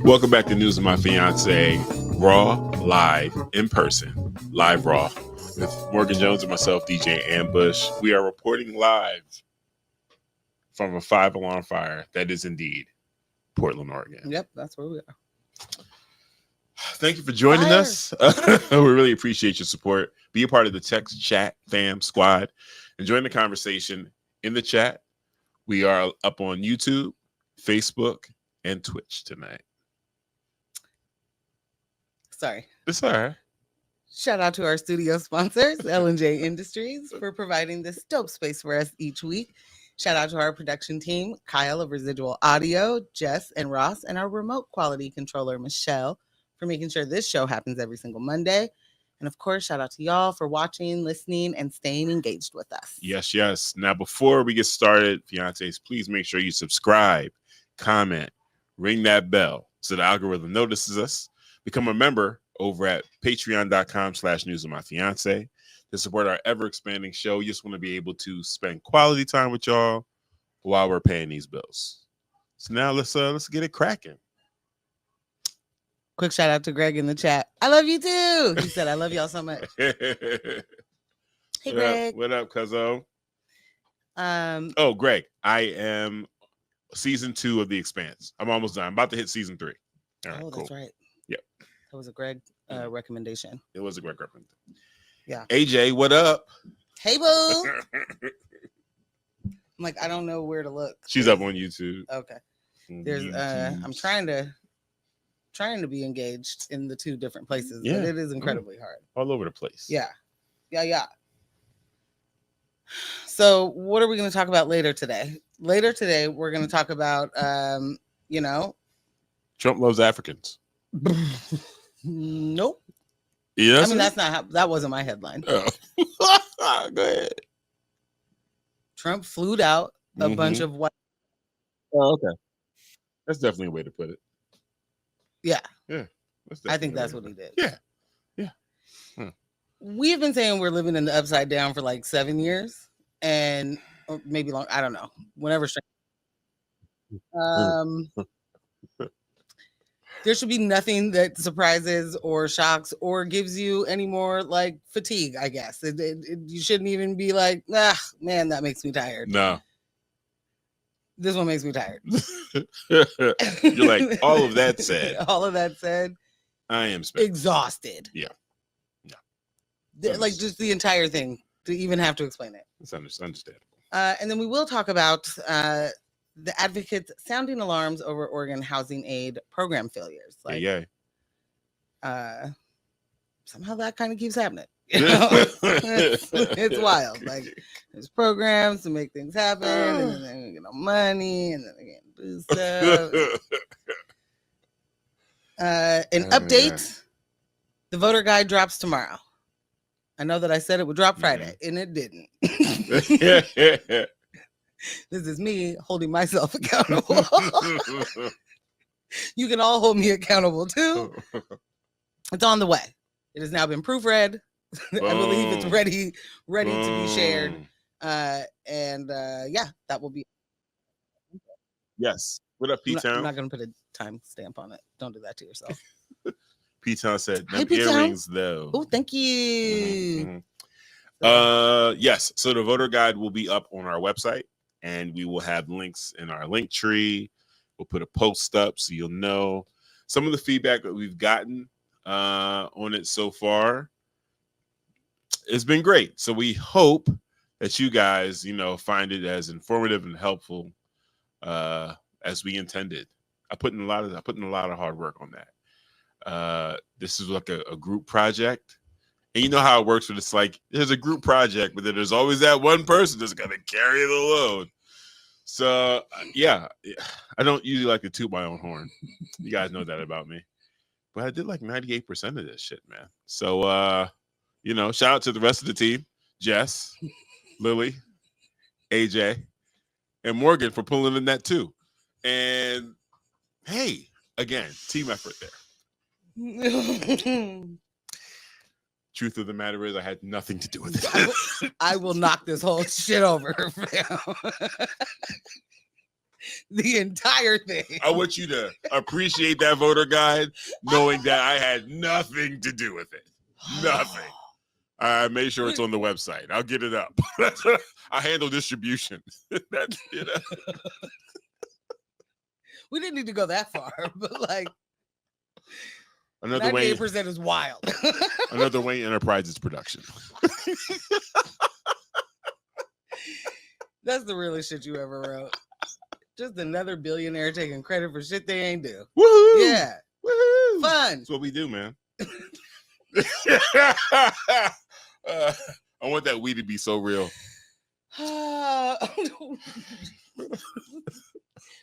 Welcome back to News with My Fiance, Raw, live, in person, live Raw, with Morgan Jones and myself, DJ Ambush. We are reporting live from a 5-alarm fire that is indeed Portland, Oregon. Yep, that's where we are. Thank you for joining us. We really appreciate your support. Be a part of the text chat fam squad and join the conversation in the chat. We are up on YouTube, Facebook, and Twitch tonight. Sorry. It's all right. Shout out to our studio sponsors, L&J Industries, for providing this dope space for us each week. Shout out to our production team, Kyle of Residual Audio, Jess and Ross, and our remote quality controller, Michelle, for making sure this show happens every single Monday. And of course, shout out to y'all for watching, listening, and staying engaged with us. Yes, yes. Now, before we get started, fiancés, please make sure you subscribe, comment, ring that bell so the algorithm notices us. Become a member over at patreon.com/newswithmyfiance to support our ever-expanding show. You just want to be able to spend quality time with y'all while we're paying these bills. So now let's get it cracking. Quick shout out to Greg in the chat. I love you too. He said, I love y'all so much. Hey, Greg. What up, cuzzo? Greg, I am season 2 of The Expanse. I'm almost done. I'm about to hit season 3. All right, that's right. Yep. That was a Greg recommendation. It was a Greg recommendation. Yeah. AJ, what up? Hey, boo. I'm like, I don't know where to look. She's up on YouTube. Okay. There's I'm trying to be engaged in the 2 different places, but it is incredibly hard. All over the place. Yeah. So what are we going to talk about later today? Later today, we're going to talk about, Trump loves Africans. Nope. Yeah, I mean, that wasn't my headline. Oh. Go ahead. Trump flued out a bunch of white. Oh, okay. That's definitely a way to put it. Yeah. Yeah. I think that's what he did. Yeah. We have been saying we're living in the upside down for like 7 years, and or maybe long. I don't know. Whenever. There should be nothing that surprises or shocks or gives you any more like fatigue, I guess. You shouldn't even be like, man, that makes me tired. No. This one makes me tired. You're like, all of that said. I am exhausted. Yeah. Like just the entire thing to even have to explain it. It's understandable. And then we will talk about the advocates sounding alarms over Oregon housing aid program failures. Like, somehow that kind of keeps happening. You know? It's wild. Like there's programs to make things happen, and then they get no money, and then they can't do stuff. An update: the voter guide drops tomorrow. I know that I said it would drop Friday, and it didn't. This is me holding myself accountable. You can all hold me accountable too. It's on the way. It has now been proofread. I believe it's ready to be shared. That will be. Yes. What up, P-Town? I'm not going to put a time stamp on it. Don't do that to yourself. P-Town said, earrings though. Oh, thank you. Yes. So the voter guide will be up on our website, and we will have links in our link tree. We'll put a post up so you'll know some of the feedback that we've gotten on it so far. It's been great. So we hope that you guys, find it as informative and helpful as we intended. I put in a lot of hard work on that. This is like a group project. And you know how it works when it's like there's a group project, but then there's always that one person that's got to carry the load. So, I don't usually like to toot my own horn. You guys know that about me. But I did like 98% of this shit, man. So, shout out to the rest of the team. Jess, Lily, AJ, and Morgan for pulling in that too. And, hey, again, team effort there. Truth of the matter is I had nothing to do with it. I will knock this whole shit over. The entire thing. I want you to appreciate that voter guide, knowing that I had nothing to do with it. Nothing. I made sure it's on the website. I'll get it up. I handle distribution. That's, you know. We didn't need to go that far, but like Another way 98% is wild. Another Wayne Enterprises production. That's the realest shit you ever wrote. Just another billionaire taking credit for shit they ain't do. Woohoo! Yeah. Woohoo! Fun. That's what we do, man. I want that we to be so real.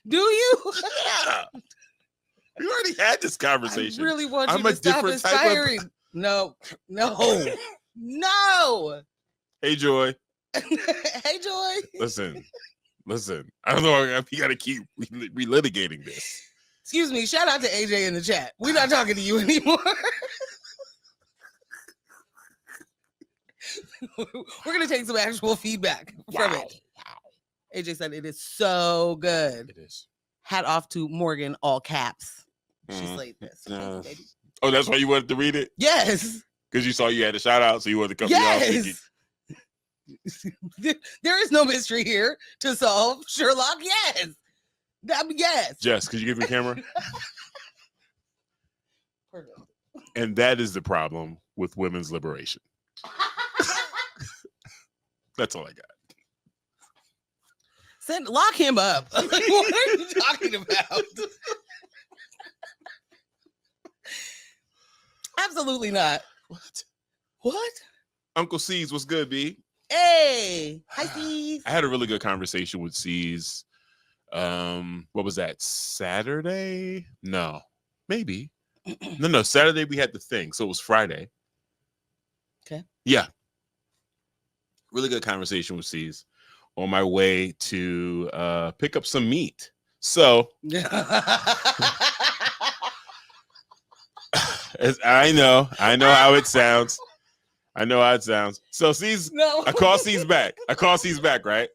Do you? Yeah. We already had this conversation. I really want you I'm to a stop different type of- inspiring. No. No. Hey, Joy. Hey, Joy. Listen. I don't know. We got to keep relitigating this. Excuse me. Shout out to AJ in the chat. We're not talking to you anymore. We're going to take some actual feedback from it. AJ said it is so good. It is. Hat off to Morgan, all caps. She Mhm. slayed this. Thank you, baby. Oh, that's why you wanted to read it? Yes. Because you saw you had a shout out, so you wanted to come me off. Yes. There is no mystery here to solve. Sherlock, yes. Yes. Jess, could you give me a camera? Perfect. And that is the problem with women's liberation. That's all I got. Lock him up. What are you talking about? Absolutely not. What? Uncle C's, what's good, B? Hey. Hi, Steve. I had a really good conversation with C's. What was that? Saturday? No, maybe. No. Saturday we had the thing, so it was Friday. Okay. Yeah. Really good conversation with C's on my way to pick up some meat. So I know how it sounds. So C's, No. I call C's back, right?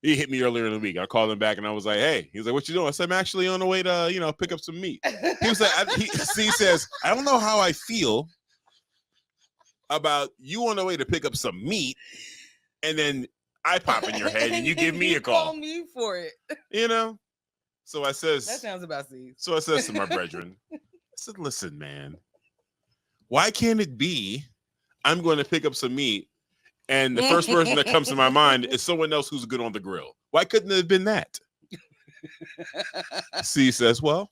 He hit me earlier in the week. I called him back and I was like, hey, he was like, what you doing? I said, I'm actually on the way to, pick up some meat. He was like, C says, I don't know how I feel about you on the way to pick up some meat. And then I pop in your head and you give me a call. Call me for it. So I says, That sounds about Steve. so I says to my brethren, I said, listen, man, why can't it be I'm going to pick up some meat and the first person that comes to my mind is someone else who's good on the grill? Why couldn't it have been that? C says, well,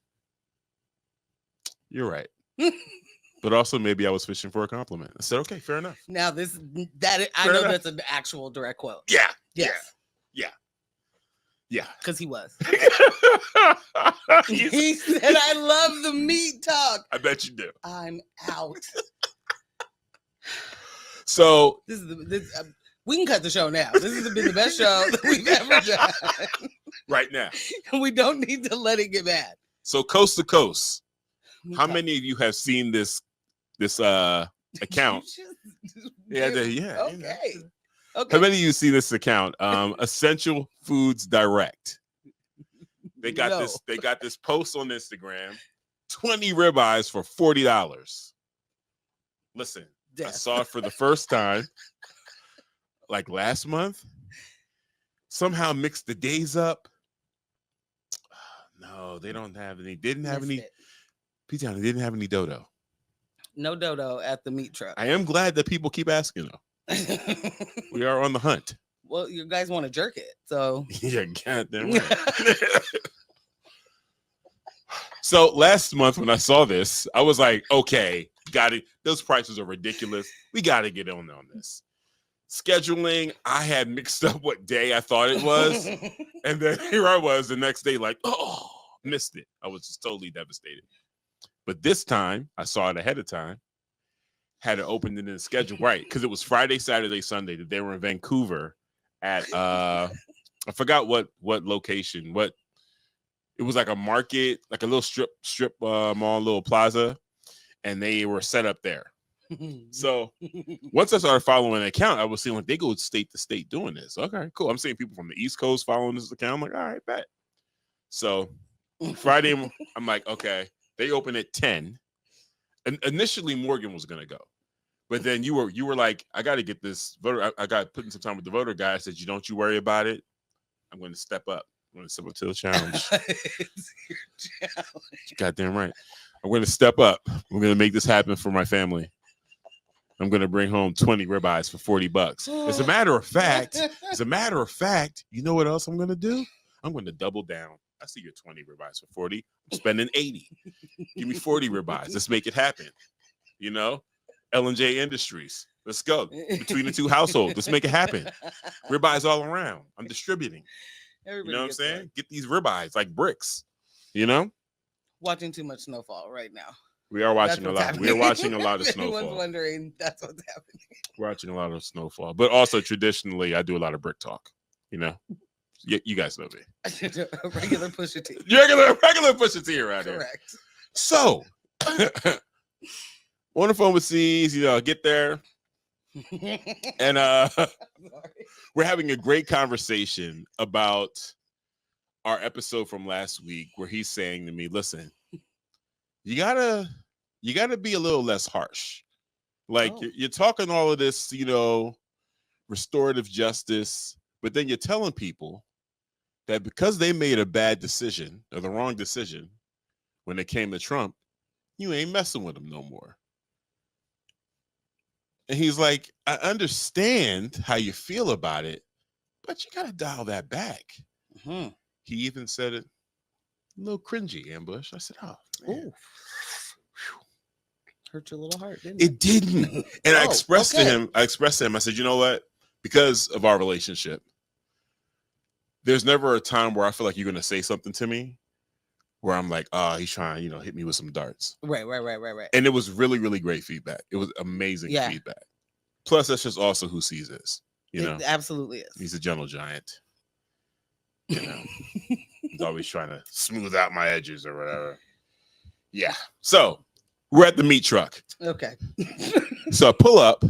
you're right. But also maybe I was fishing for a compliment. I said, okay, fair enough. Now I Fair know enough. that's an actual direct quote. Yeah. Yes. Yeah. Because he was. He's- He said, I love the meat talk. I bet you do. I'm out. So We can cut the show now. This has been the best show that we've ever done. right now. We don't need to let it get bad. So coast to coast, how Okay. many of you have seen this account? Yeah. Okay. How Okay. many of you see this account? Essential Foods Direct. They got No. this. They got this post on Instagram. 20 ribeyes for $40. Listen, I Death. saw it for the first time, like last month. Somehow mixed the days up. No, they don't have any. Didn't have Missed any. it. P-Town, they didn't have any dodo. No dodo at the meat truck. I am glad that people keep asking though. We are on the hunt. Well, you guys want to jerk it, so Yeah, goddamn right. So last month when I saw this, I was like, okay, got it. Those prices are ridiculous. We got to get on this. Scheduling, I had mixed up what day I thought it was. And then here I was the next day, like, oh, missed it. I was just totally devastated. But this time, I saw it ahead of time, had it opened in the schedule right because it was Friday, Saturday, Sunday that they were in Vancouver at I forgot what location. What it was like a market, like a little strip mall, little plaza, and they were set up there. So once I started following the account, I was seeing like they go state to state doing this. Okay, cool. I'm seeing people from the East Coast following this account. I'm like, all right, bet. So Friday, I'm like, okay. They open at 10. And initially Morgan was gonna go. But then you were like, I got to get this voter. I got putting some time with the voter guy. I said, don't you worry about it. I'm going to step up. I'm going to step up to the challenge. It's your challenge. Goddamn right. I'm going to step up. We're going to make this happen for my family. I'm going to bring home 20 ribeyes for $40. As a matter of fact, you know what else I'm going to do? I'm going to double down. I see your 20 ribeyes for 40. I'm spending 80. Give me 40 ribeyes. Let's make it happen. You know? L&J Industries. Let's go. Between the two households. Let's make it happen. Ribeyes all around. I'm distributing. Everybody, you know what I'm saying? One. Get these ribeyes like bricks. You know? Watching too much snowfall right now. We are watching a lot. Happening. We are watching a lot of snowfall. Anyone's wondering, that's what's happening. We're watching a lot of snowfall. But also traditionally, I do a lot of brick talk. You know? You guys know me. A regular Pusha T. Regular Pusha T around here. Correct. So on the phone with C's, get there. And we're having a great conversation about our episode from last week where he's saying to me, listen, you gotta be a little less harsh. Like you're talking all of this, restorative justice, but then you're telling people that because they made a bad decision or the wrong decision when it came to Trump, you ain't messing with them no more. And he's like, I understand how you feel about it, but you got to dial that back. Mm-hmm. He even said it a little cringy, Ambush. I said, oh, man. Hurt your little heart, didn't it? It didn't. And I expressed to him, I said, you know what? Because of our relationship, there's never a time where I feel like you're going to say something to me where I'm like, he's trying, hit me with some darts. Right. And it was really, really great feedback. It was amazing feedback. Plus, that's just also who C's is. It absolutely is. He's a gentle giant. He's always trying to smooth out my edges or whatever. Yeah. So we're at the meat truck. Okay. So I pull up.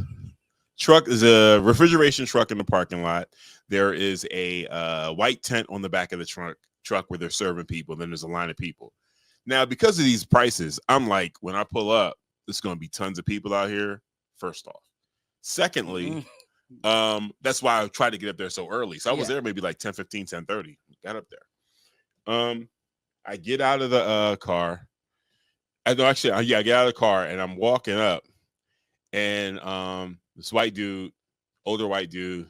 Truck is a refrigeration truck in the parking lot. There is a white tent on the back of the truck where they're serving people. Then there's a line of people. Now, because of these prices, I'm like, when I pull up, there's going to be tons of people out here, first off. Secondly, that's why I tried to get up there so early. So I was there maybe like 10:15, 10:30. Got up there. I get out of the car. I get out of the car and I'm walking up. And this white dude, older white dude,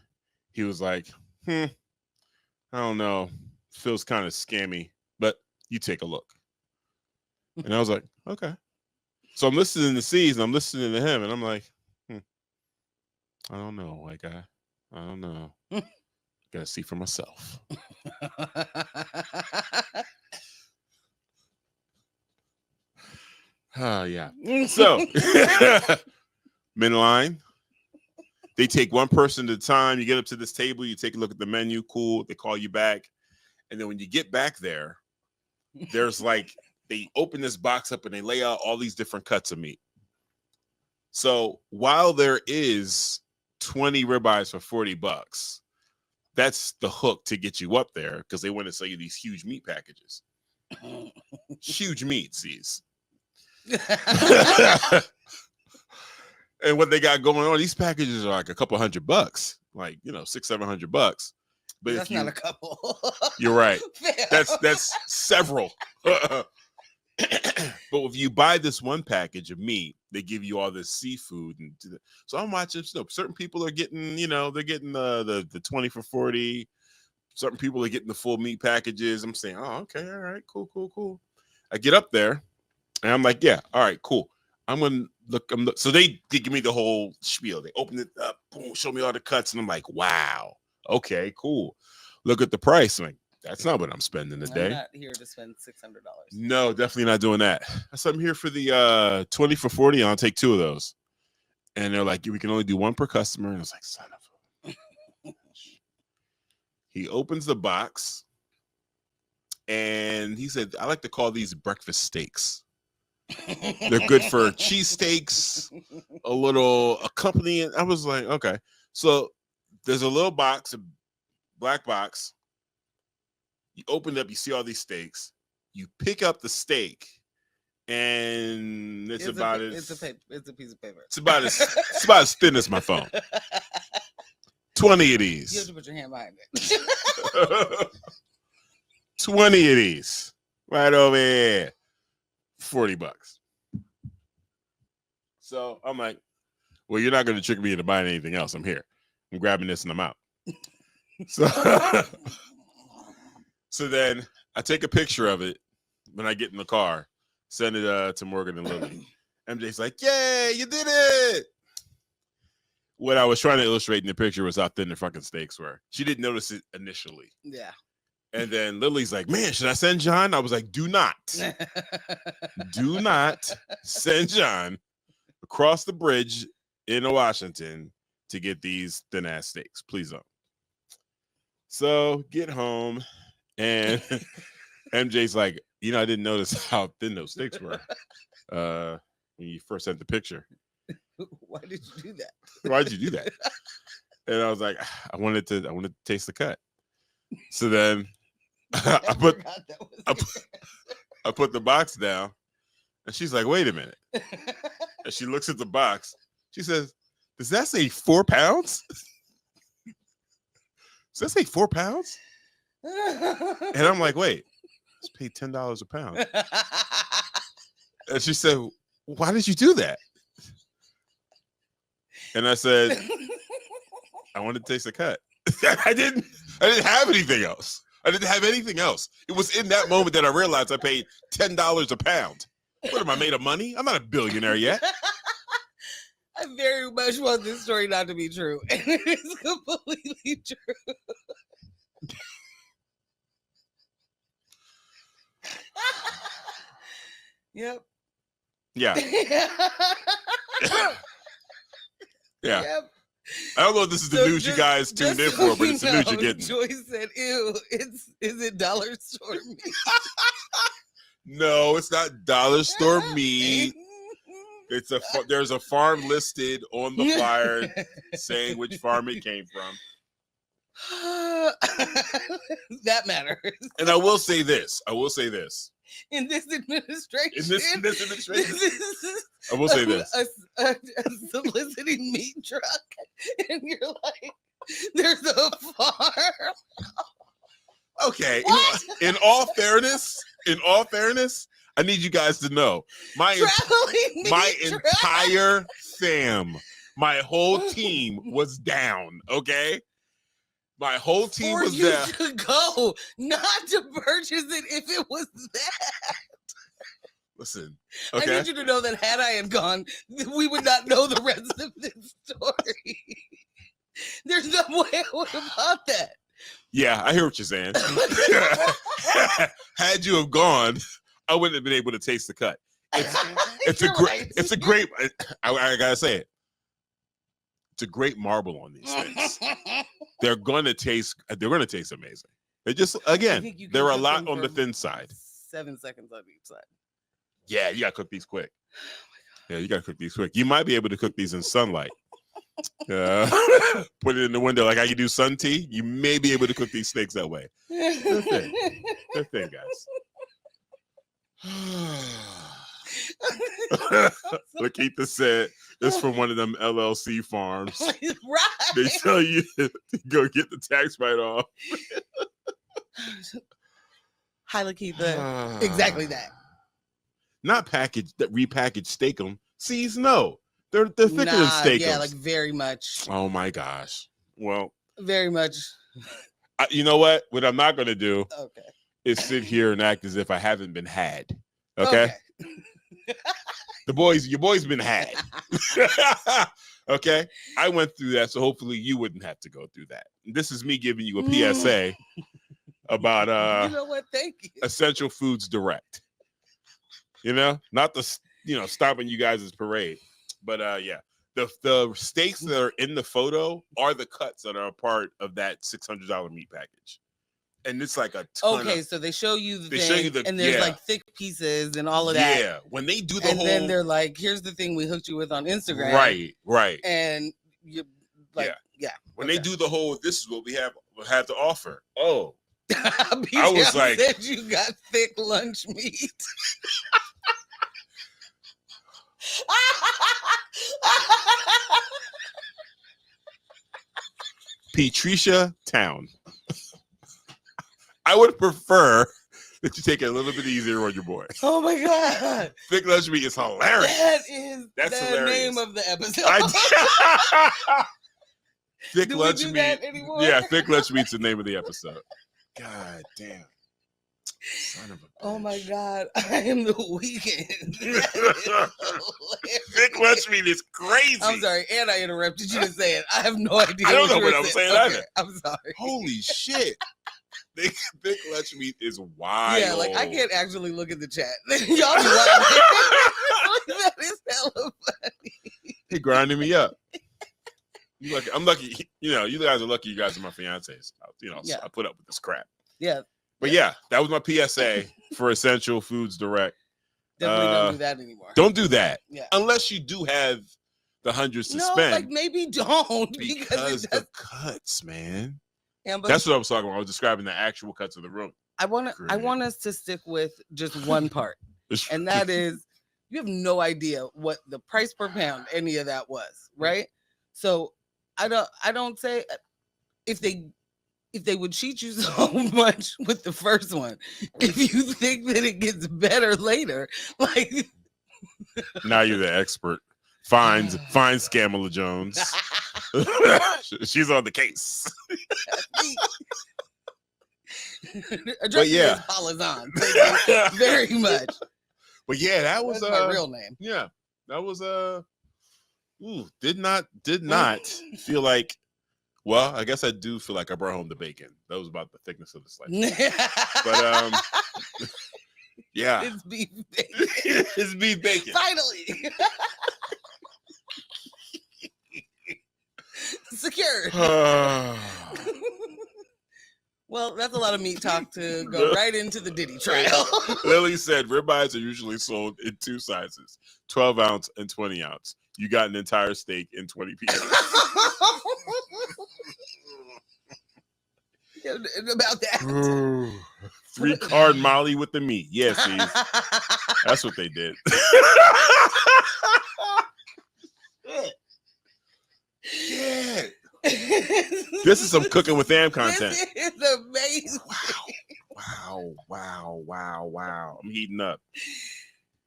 he was like, I don't know. Feels kind of scammy, but you take a look. And I was like, okay. So I'm listening to C's and I'm listening to him and I'm like, I don't know, white guy. I don't know. Gotta see for myself. Yeah. So men line. They take one person at a time. You get up to this table, you take a look at the menu, cool. They call you back. And then when you get back there, there's like, they open this box up and they lay out all these different cuts of meat. So while there is 20 ribeyes for $40, that's the hook to get you up there because they want to sell you these huge meat packages. Huge meats, these. And what they got going on, these packages are like a couple $100, like $600-700. But that's not a couple. You're right. That's several. But if you buy this one package of meat, they give you all this seafood, and so I'm watching. Certain people are getting, they're getting the 20 for 40. Certain people are getting the full meat packages. I'm saying, oh, okay, all right, cool. I get up there, and I'm like, yeah, all right, cool. I'm gonna look. So they give me the whole spiel. They open it up, boom, show me all the cuts, and I'm like, wow, okay, cool. Look at the price. I'm like, that's not what I'm spending today. I'm not here to spend $600. No, definitely not doing that. I said, I'm here for the 20 for 40. I'll take 2 of those. And they're like, we can only do 1 per customer. And I was like, son of a. He opens the box and he said, I like to call these breakfast steaks. They're good for cheesesteaks, a little accompanying. I was like, okay. So there's a little box, a black box. You open it up, you see all these steaks. You pick up the steak, and it's about it's a piece of paper. It's about as thin as my phone. 20 of these. You have to put your hand behind it. 20 of these. Right over here. $40. So I'm like, well, you're not going to trick me into buying anything else. I'm here. I'm grabbing this and I'm out. So then I take a picture of it when I get in the car, send it to Morgan and Lily. MJ's like, yay, you did it. What I was trying to illustrate in the picture was how thin the fucking steaks were. She didn't notice it initially. Yeah. And then Lily's like, man, should I send John? I was like, do not. Do not send John across the bridge in Washington to get these thin ass steaks. Please don't. So get home and MJ's like, you know, I didn't notice how thin those steaks were when you first sent the picture. Why did you do that? Why did you do that? And I was like, I wanted to taste the cut. So then I put the box down, and she's like, wait a minute. And she looks at the box. She says, does that say 4 pounds? Does that say 4 pounds? And I'm like, wait, let's pay $10 a pound. And she said, why did you do that? And I said, I wanted to taste the cut. I didn't have anything else. I didn't have anything else. It was in that moment that I realized I paid $10 a pound. What am I, made of money? I'm not a billionaire yet. I very much want this story not to be true. And it is completely true. Yep. Yeah. Yeah. Yep. I don't know if this is the news you guys tuned in for, but it's the news you're getting. Joyce said, ew, is it dollar store meat? No, it's not dollar store meat. There's a farm listed on the flyer saying which farm it came from. That matters. And I will say this. In this administration. I will say this. A soliciting meat truck, and you're like, there's a farm. Okay. In all fairness, I need you guys to know my entire fam, my whole team was down. Okay. My whole team was down. To go, not to purchase it if it was that. Listen, okay? I need you to know that had I had gone, we would not know the rest of this story. There's no way I would have bought that. Yeah, I hear what you're saying. Had you have gone, I wouldn't have been able to taste the cut. It's a great. I gotta say it. It's a great marble on these things. They're gonna taste amazing. They just, again, they're a lot on the thin side. 7 seconds on each side. Yeah, you gotta cook these quick. Yeah, you gotta cook these quick. You might be able to cook these in sunlight. Put it in the window like how you do sun tea. You may be able to cook these steaks that way. They're thin. They're thin, guys. Lakeitha said it's from one of them LLC farms. Right. They tell you to go get the tax write-off. Hi, Lakeitha. Exactly that. Not repackaged steak-em. Seeds, no. They're thicker than steak-ems. Yeah, like very much. Oh my gosh. Well, very much. You know what? What I'm not going to do is sit here and act as if I haven't been had. Okay? Your boy's been had. Okay? I went through that, so hopefully you wouldn't have to go through that. This is me giving you a PSA about you know what? Thank you. Essential Foods Direct. You know, not the stopping you guys' parade, but yeah, the steaks that are in the photo are the cuts that are a part of that $600 meat package, and it's like a ton. Okay, so they show you and there's like thick pieces and all of that. Yeah, when they do the and then they're like, "Here's the thing we hooked you with on Instagram." Right, and you like, yeah. When they do the whole, this is what we have to offer. Oh, I was like, said you got thick lunch meat. Patricia Town. I would prefer that you take it a little bit easier on your boy. Oh my God. Thick lunch meat is hilarious. That's the hilarious. name of the episode. Thick Do lunch we do meat. that anymore? Yeah, thick lunch meat's the name of the episode. God damn. Son of a bitch. Oh my God. I am the weekend. Thick lunch meat is crazy. I'm sorry, and I interrupted you to say it. I have no idea. I don't know you what were I'm saying Okay, either. I'm sorry. Holy shit. Thick lunch meat is wild. Yeah, like I can't actually look at the chat. Y'all be watching. That is hella funny. He grinding me up. You lucky. I'm lucky. You know, you guys are lucky. You guys are my fiancés. You know, Yeah. so I put up with this crap. Yeah. But yeah, that was my PSA for Essential Foods Direct. Definitely don't do that anymore. Don't do that. Yeah. Unless you do have the hundreds to No, spend. like maybe don't Because the cuts, man. Yeah, but That's what I was talking about. I was describing the actual cuts of the room. I want us to stick with just one part. And that is you have no idea what the price per pound any of that was, right? So I don't say if they would cheat you so much with the first one, if you think that it gets better later, like now you're the expert. Find Scamala Jones. She's on the case. Address yeah. Palazan. Thank you very much. But yeah, that was my real name. Yeah, that was did not feel like. Well, I guess I do feel like I brought home the bacon. That was about the thickness of the slice. But yeah, it's beef bacon. It's beef bacon. Finally. Secured. Well, that's a lot of meat talk to go right into the Diddy trial. Lily said ribeyes are usually sold in two sizes, 12 ounce and 20 ounce. You got an entire steak in 20 pieces. About that. 3 card Molly with the meat. Yes, that's what they did. Yeah. This is some cooking with Am content. This is amazing. Wow. I'm heating up.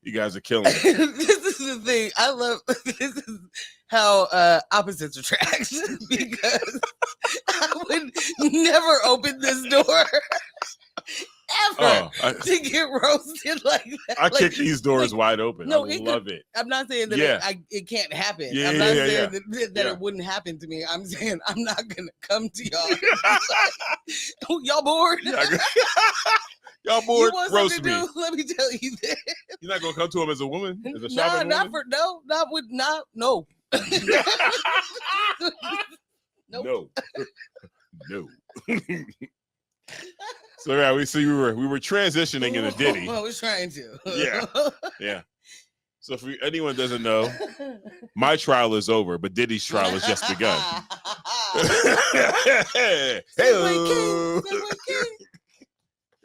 You guys are killing it. This is the thing. I love this is how opposites attract because I would never open this door ever to get roasted like that. I kick these doors wide open. No, I love it. I'm not saying that it can't happen. Yeah, I'm not saying that it wouldn't happen to me. I'm saying I'm not gonna come to y'all. Oh, y'all bored? Y'all bored? Roast me. Let me tell you this. You're not gonna come to him as a woman? As a shopping woman? No. No. So yeah, we were transitioning in a Diddy. I was trying to. Yeah. So if anyone doesn't know, my trial is over, but Diddy's trial has just begun. Hey,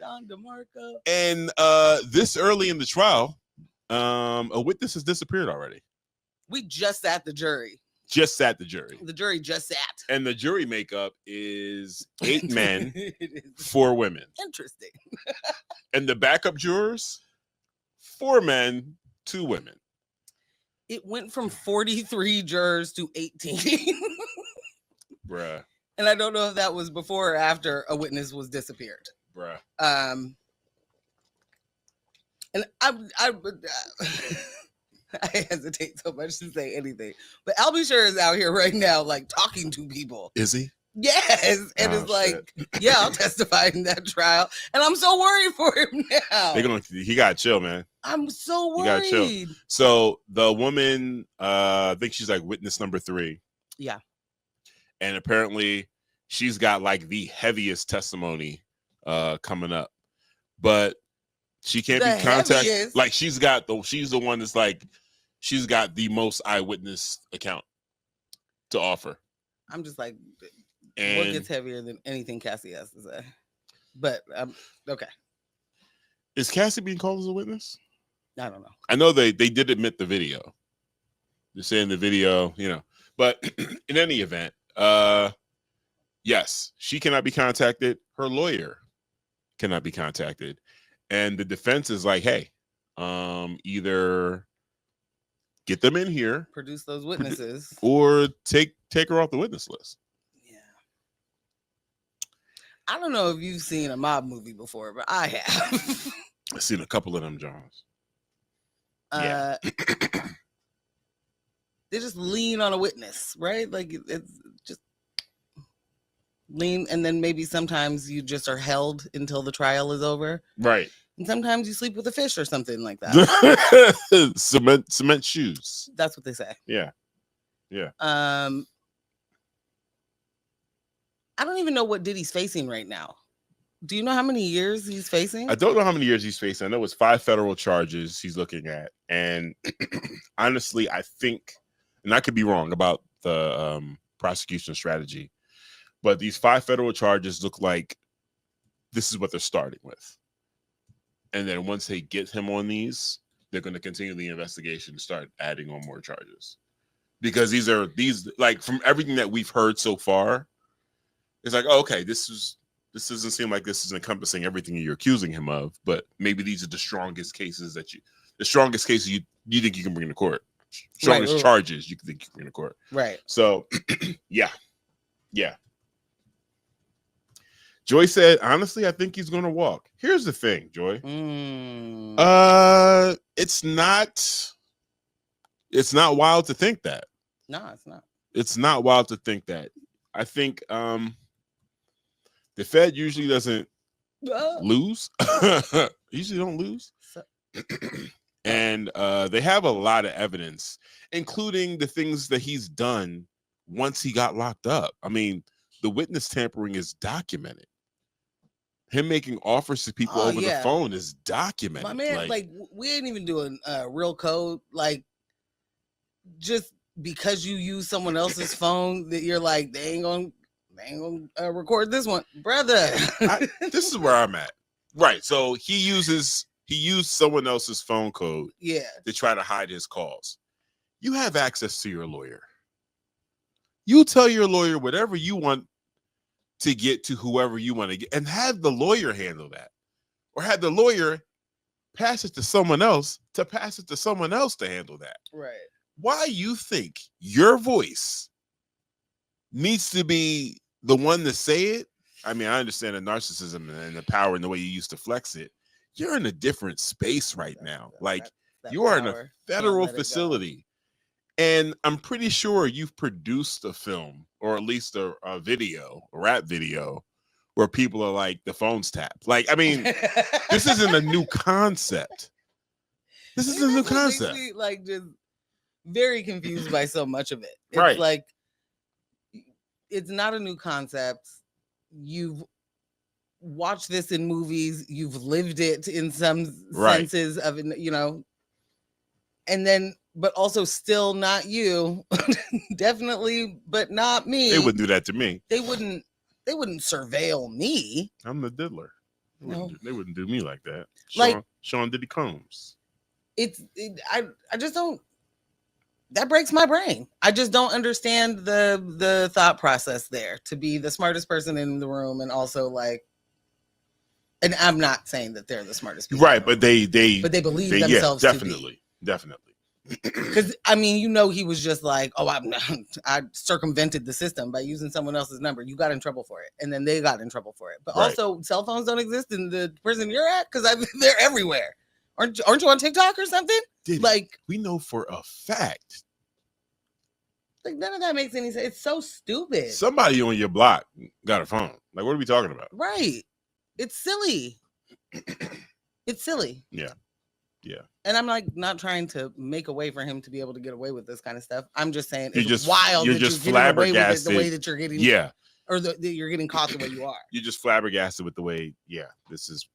Don DeMarco. And this early in the trial, a witness has disappeared already. We just sat the jury. The jury just sat. And the jury makeup is 8 men, 4 women. Interesting. And the backup jurors, 4 men, 2 women. It went from 43 jurors to 18. Bruh. And I don't know if that was before or after a witness was disappeared. Bruh. And I hesitate so much to say anything, but Albie Sure is out here right now, like talking to people. Is he? Yes, and it's like, yeah, I'll testify in that trial, and I'm so worried for him now. He got to chill, man. I'm so worried. You gotta chill. So the woman, I think she's like witness number 3. Yeah, and apparently she's got like the heaviest testimony coming up, but she can't be contacted. Like she's the one that's like she's got the most eyewitness account to offer. I'm just like, and what gets heavier than anything Cassie has to say? But okay, Is Cassie being called as a witness? I don't know. I know they did admit the video. They're saying the video, but in any event, yes, she cannot be contacted. Her lawyer cannot be contacted. And the defense is like, hey, either get them in here, Produce those witnesses, or take her off the witness list. Yeah. I don't know if you've seen a mob movie before, but I have. I've seen a couple of them, Johns. Yeah. They just lean on a witness, right? Like it's just lean, and then maybe sometimes you just are held until the trial is over. Right. And sometimes you sleep with a fish or something like that. Cement shoes. That's what they say. Yeah. I don't even know what Diddy's facing right now. Do you know how many years he's facing? I don't know how many years he's facing. I know it's 5 federal charges he's looking at. And honestly, I think, and I could be wrong about the prosecution strategy, but these 5 federal charges look like this is what they're starting with. And then once they get him on these, they're going to continue the investigation and start adding on more charges. Because these like from everything that we've heard so far, it's like, oh, okay, this doesn't seem like this is encompassing everything you're accusing him of, but maybe these are the strongest cases you think you can bring to court. Strongest charges you think you can bring to court. Right. So, yeah. Joy said, honestly, I think he's going to walk. Here's the thing, Joy. It's not wild to think that. No, it's not. It's not wild to think that. I think the Fed usually doesn't lose. Usually don't lose. And they have a lot of evidence, including the things that he's done once he got locked up. I mean, the witness tampering is documented. Him making offers to people over the phone is documented. My man, like we ain't even doing real code. Like, just because you use someone else's phone, that you're like, they ain't gonna record this one, brother. This is where I'm at. Right. So he used someone else's phone code to try to hide his calls. You have access to your lawyer. You tell your lawyer whatever you want to get to whoever you want to get, and have the lawyer handle that, or have the lawyer pass it to someone else to handle that. Right. Why you think your voice needs to be the one to say it? I mean, I understand the narcissism and the power and the way you used to flex it. You're in a different space right now. Like, you are in a federal facility. And I'm pretty sure you've produced a film, or at least a video, a rap video, where people are like, the phone's tapped. Like, I mean, this isn't a new concept. This is a new concept. Makes me, like, just very confused by so much of it. It's right. Like, it's not a new concept. You've watched this in movies. You've lived it in some senses of, and then, but also still not you. Definitely, but not me. They wouldn't do that to me. They wouldn't surveil me. I'm the diddler. They wouldn't do me like that. Like Sean Diddy Combs. I just don't. That breaks my brain. I just don't understand the thought process there, to be the smartest person in the room, and also like, and I'm not saying that they're the smartest people, right? But they believe themselves. Yeah, definitely. Because I mean, he was just like, oh, I circumvented the system by using someone else's number. You got in trouble for it, and then they got in trouble for it. But also, cell phones don't exist in the prison you're at, because they're everywhere. Aren't you on TikTok or something? Like, we know for a fact. Like, none of that makes any sense. It's so stupid. Somebody on your block got a phone. Like, what are we talking about? Right. It's silly. It's silly. Yeah. And I'm like, not trying to make a way for him to be able to get away with this kind of stuff. I'm just saying it's wild that you're getting away with it the way that you're getting. Yeah. Or that you're getting caught the way you are. You're just flabbergasted with the way. Yeah. This is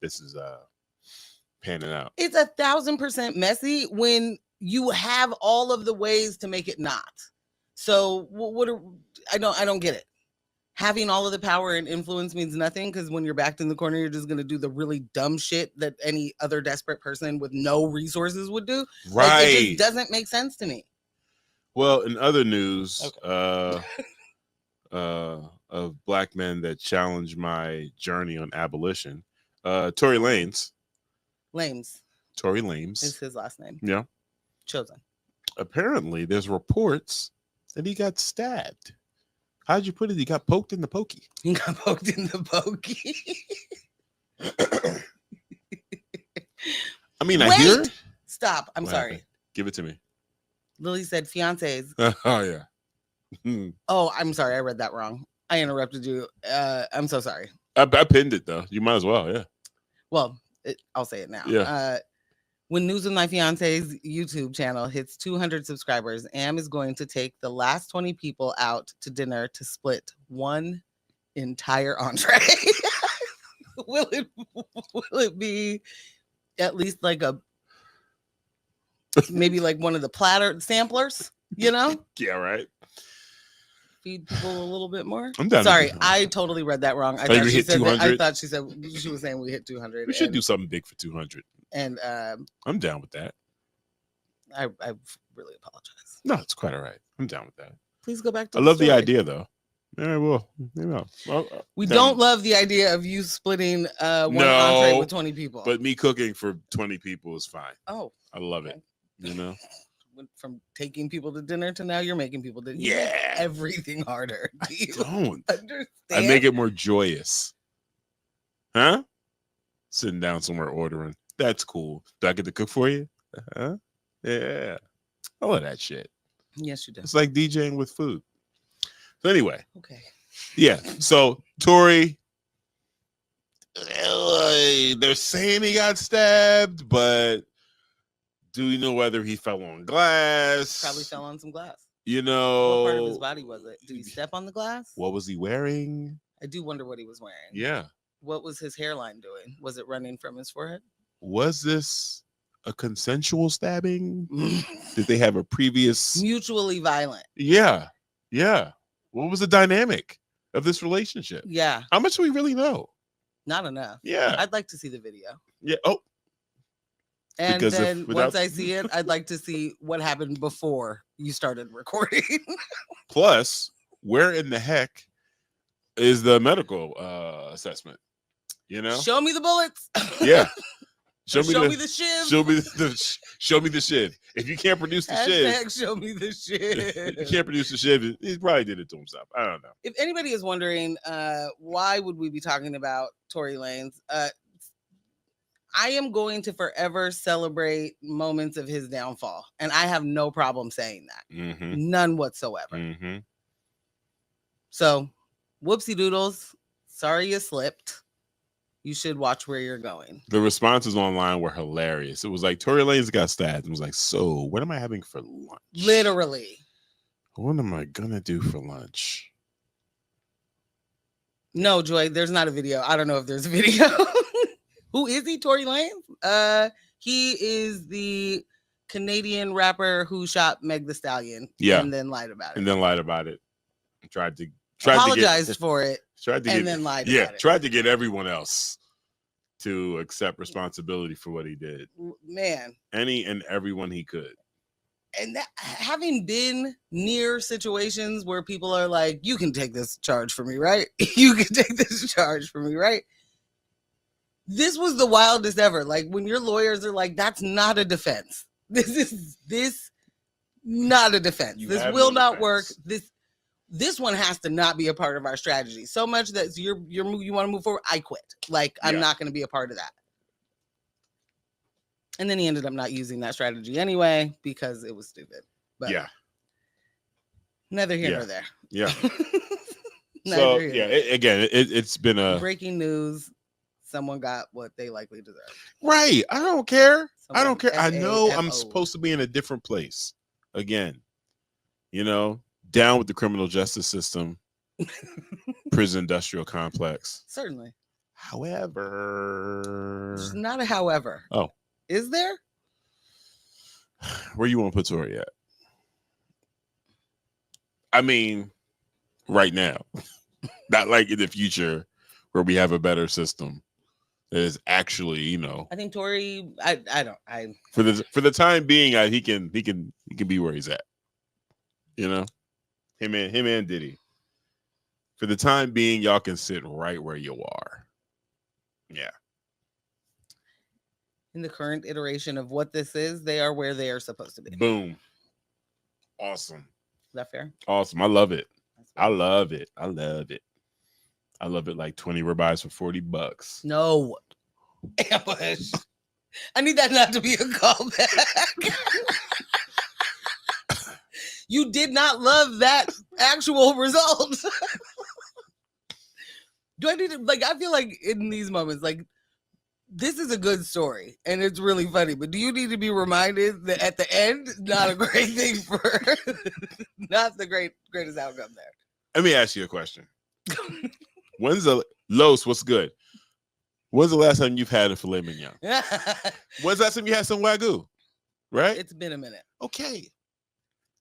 panning out. It's 1,000% messy when you have all of the ways to make it not. So I don't get it. having all of the power and influence means nothing, because when you're backed in the corner, you're just going to do the really dumb shit that any other desperate person with no resources would do. Right. Like, it just doesn't make sense to me. Well, in other news, Okay. of black men that challenge my journey on abolition, Tory Lanez. Tory Lanez is his last name. Yeah. Chosen. Apparently, there's reports that he got stabbed. How'd you put it? He got poked in the pokey. He got poked in the pokey. I mean, I hear it. Stop. I'm sorry. Happened? Give it to me. Lily said fiancés. Oh, yeah. Oh, I'm sorry. I read that wrong. I interrupted you. I'm so sorry. I pinned it, though. You might as well, yeah. Well, I'll say it now. Yeah. When News with My Fiance's YouTube channel hits 200 subscribers, Am is going to take the last 20 people out to dinner to split one entire entree. Will it be at least like maybe like one of the platter samplers, you know? Yeah, right. Feed people a little bit more. I'm down. Sorry, I totally read that wrong. I thought she said I thought she said she was saying we hit 200. We should do something big for 200. And I'm down with that. I really apologize. No, it's quite all right. I'm down with that. Please go back to I love the idea, though. Yeah, well, we don't love the idea of you splitting one entree with 20 people. But me cooking for 20 people is fine. Oh, I love it. You know, from taking people to dinner to now you're making people to everything harder. Do you don't understand? I make it more joyous. Huh? Sitting down somewhere ordering. That's cool. Do I get to cook for you? Huh? Yeah. All of that shit. Yes, you do. It's like DJing with food. So anyway. Okay. Yeah. So Tory, they're saying he got stabbed, but do we know whether he fell on glass? Probably fell on some glass. You know. What part of his body was it? Did he step on the glass? What was he wearing? I do wonder what he was wearing. Yeah. What was his hairline doing? Was it running from his forehead? Was this a consensual stabbing? Did they have a previous mutually violent? Yeah. Yeah. What was the dynamic of this relationship? Yeah. How much do we really know? Not enough. Yeah. I'd like to see the video. Yeah. Oh. And because then once I see it, I'd like to see what happened before you started recording. Plus, where in the heck is the medical assessment? You know? Show me the bullets. Yeah. Show me the shiv. Show me the shiv. If you can't produce the shiv, show me the shiv. If you can't produce the shiv, he probably did it to himself. I don't know. If anybody is wondering, why would we be talking about Tory Lanez? I am going to forever celebrate moments of his downfall, and I have no problem saying that. Mm-hmm. None whatsoever. Mm-hmm. So, whoopsie doodles. Sorry you slipped. You should watch where you're going. The responses online were hilarious. It was like, Tory Lanez got stabbed. It was like, so what am I having for lunch? Literally. What am I going to do for lunch? No, Joy, there's not a video. I don't know if there's a video. Who is he, Tory Lanez? He is the Canadian rapper who shot Meg Thee Stallion. Yeah. And then lied about it. Tried to apologized for it. Then lied about it. Tried to get everyone else to accept responsibility for what he did. Man. Any and everyone he could. And that, having been near situations where people are like, you can take this charge for me, right? You can take this charge for me, right? This was the wildest ever. Like when your lawyers are like, that's not a defense. This is not a defense. This will not work. This one has to not be a part of our strategy. So much that you want to move forward. I quit. Like I'm not going to be a part of that. And then he ended up not using that strategy anyway because it was stupid. But neither here nor there. Yeah. It's been a breaking news. Someone got what they likely deserve. Right. I don't care. I know I'm supposed to be in a different place. Again, down with the criminal justice system, prison industrial complex. Certainly. However. There's not a however. Oh. Is there? Where you want to put Tory at? I mean, right now. Not like in the future where we have a better system that is actually, I think Tory. for the time being, he can be where he's at. Him and Diddy. For the time being, y'all can sit right where you are. Yeah. In the current iteration of what this is, they are where they are supposed to be. Boom. Awesome. Is that fair? Awesome. I love it. I love it. I love it. I love it like 20 ribeyes for $40. No. Ambush. I need that not to be a callback. You did not love that actual result. Do I need to, I feel like in these moments, this is a good story and it's really funny, but do you need to be reminded that at the end, not a great thing for not the greatest outcome there? Let me ask you a question. When's the Los? What's good? When's the last time you've had a filet mignon? When's the last time you had some Wagyu? Right? It's been a minute. Okay.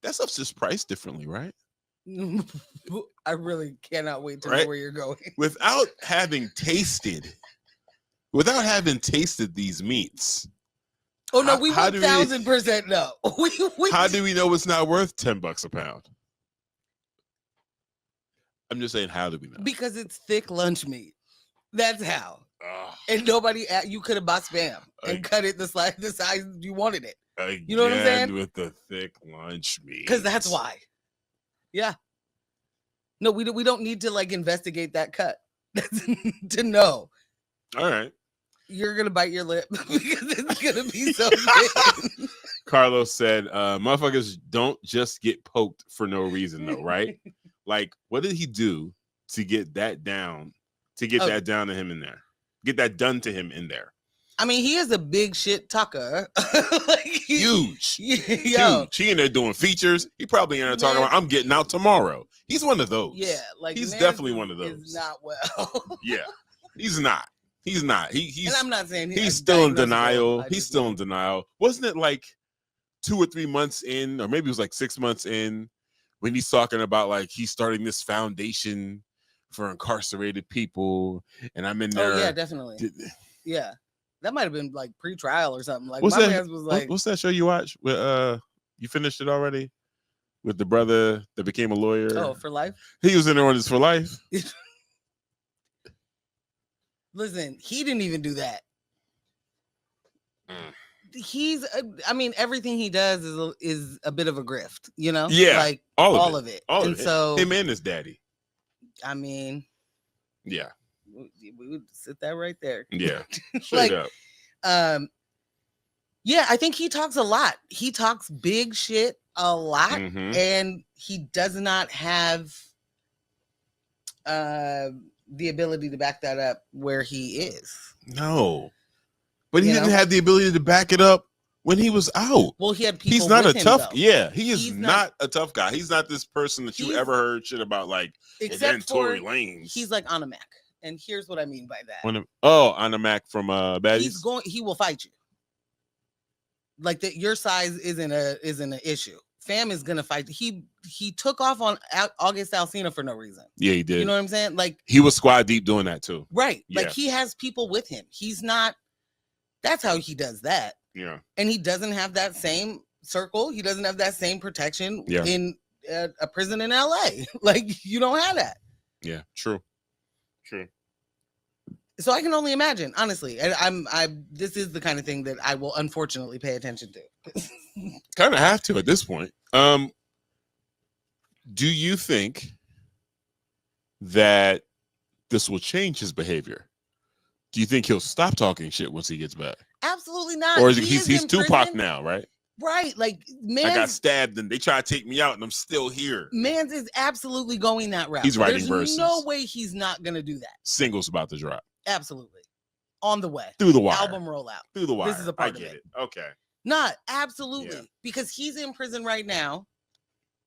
That stuff's just priced differently, right? I really cannot wait to know where you're going. Without having tasted these meats. Oh no, we 1,000% know. How do we know it's not worth $10 a pound? I'm just saying, how do we know? Because it's thick lunch meat. That's how. And you could have bought spam and cut it the size you wanted it. You know what I'm saying? With the thick lunch meat. Because that's why. Yeah. No, we don't need to investigate that cut to know. All right. You're gonna bite your lip because it's gonna be so big. Carlos said, motherfuckers don't just get poked for no reason though, right? What did he do to get that down? That down to him in there. Get that done to him in there. I mean, he is a big shit talker. Huge. Huge. He in there doing features. He probably in there talking about, I'm getting out tomorrow. He's one of those. Yeah. He's definitely one of those. He's not well. Yeah. He's not. He's not. He's and I'm not saying he's still in denial. He's still in denial. Wasn't it 2 or 3 months in, or maybe it was 6 months in, when he's talking about he's starting this foundation for incarcerated people, and I'm in there. Oh yeah, definitely. Yeah. That might have been pre-trial or something. What's that show you watch? You finished it already? With the brother that became a lawyer? Oh, For Life? He was in there on his For Life. Listen, he didn't even do that. He's, everything he does is a bit of a grift, you know? Yeah. All of it. All and of it. So him and his daddy. Yeah. We would sit that right there. Yeah. Straight up. Yeah, I think he talks a lot. He talks big shit a lot, and he does not have the ability to back that up where he is. No. But he didn't have the ability to back it up when he was out. Well, he had people. He's not with a him, tough. though. Yeah, he's not a tough guy. He's not this person that you ever heard shit about, except for Tory Lanez. He's on a Mac, and here's what I mean by that. On a Mac from Baddies. He will fight you. That your size isn't an issue. Fam is gonna fight. He took off on August Alsina for no reason. Yeah, he did. You know what I'm saying? He was squad deep doing that too. Right. Yeah. He has people with him. He's not. That's how he does that. Yeah. And he doesn't have that same circle. He doesn't have that same protection in a prison in LA. You don't have that. Yeah. True. So I can only imagine, honestly. And this is the kind of thing that I will unfortunately pay attention to. Kind of have to at this point. Do you think that this will change his behavior? Do you think he'll stop talking shit once he gets back? Absolutely not. Or is he's Tupac now, right? Right. Man, I got stabbed and they try to take me out and I'm still here. Mans is absolutely going that route. He's writing verses. There's no way he's not going to do that. Singles about to drop. Absolutely. On the way. Through the wire. Album rollout. Through the wire. This is a part of it. Okay. Not absolutely. Yeah. Because he's in prison right now.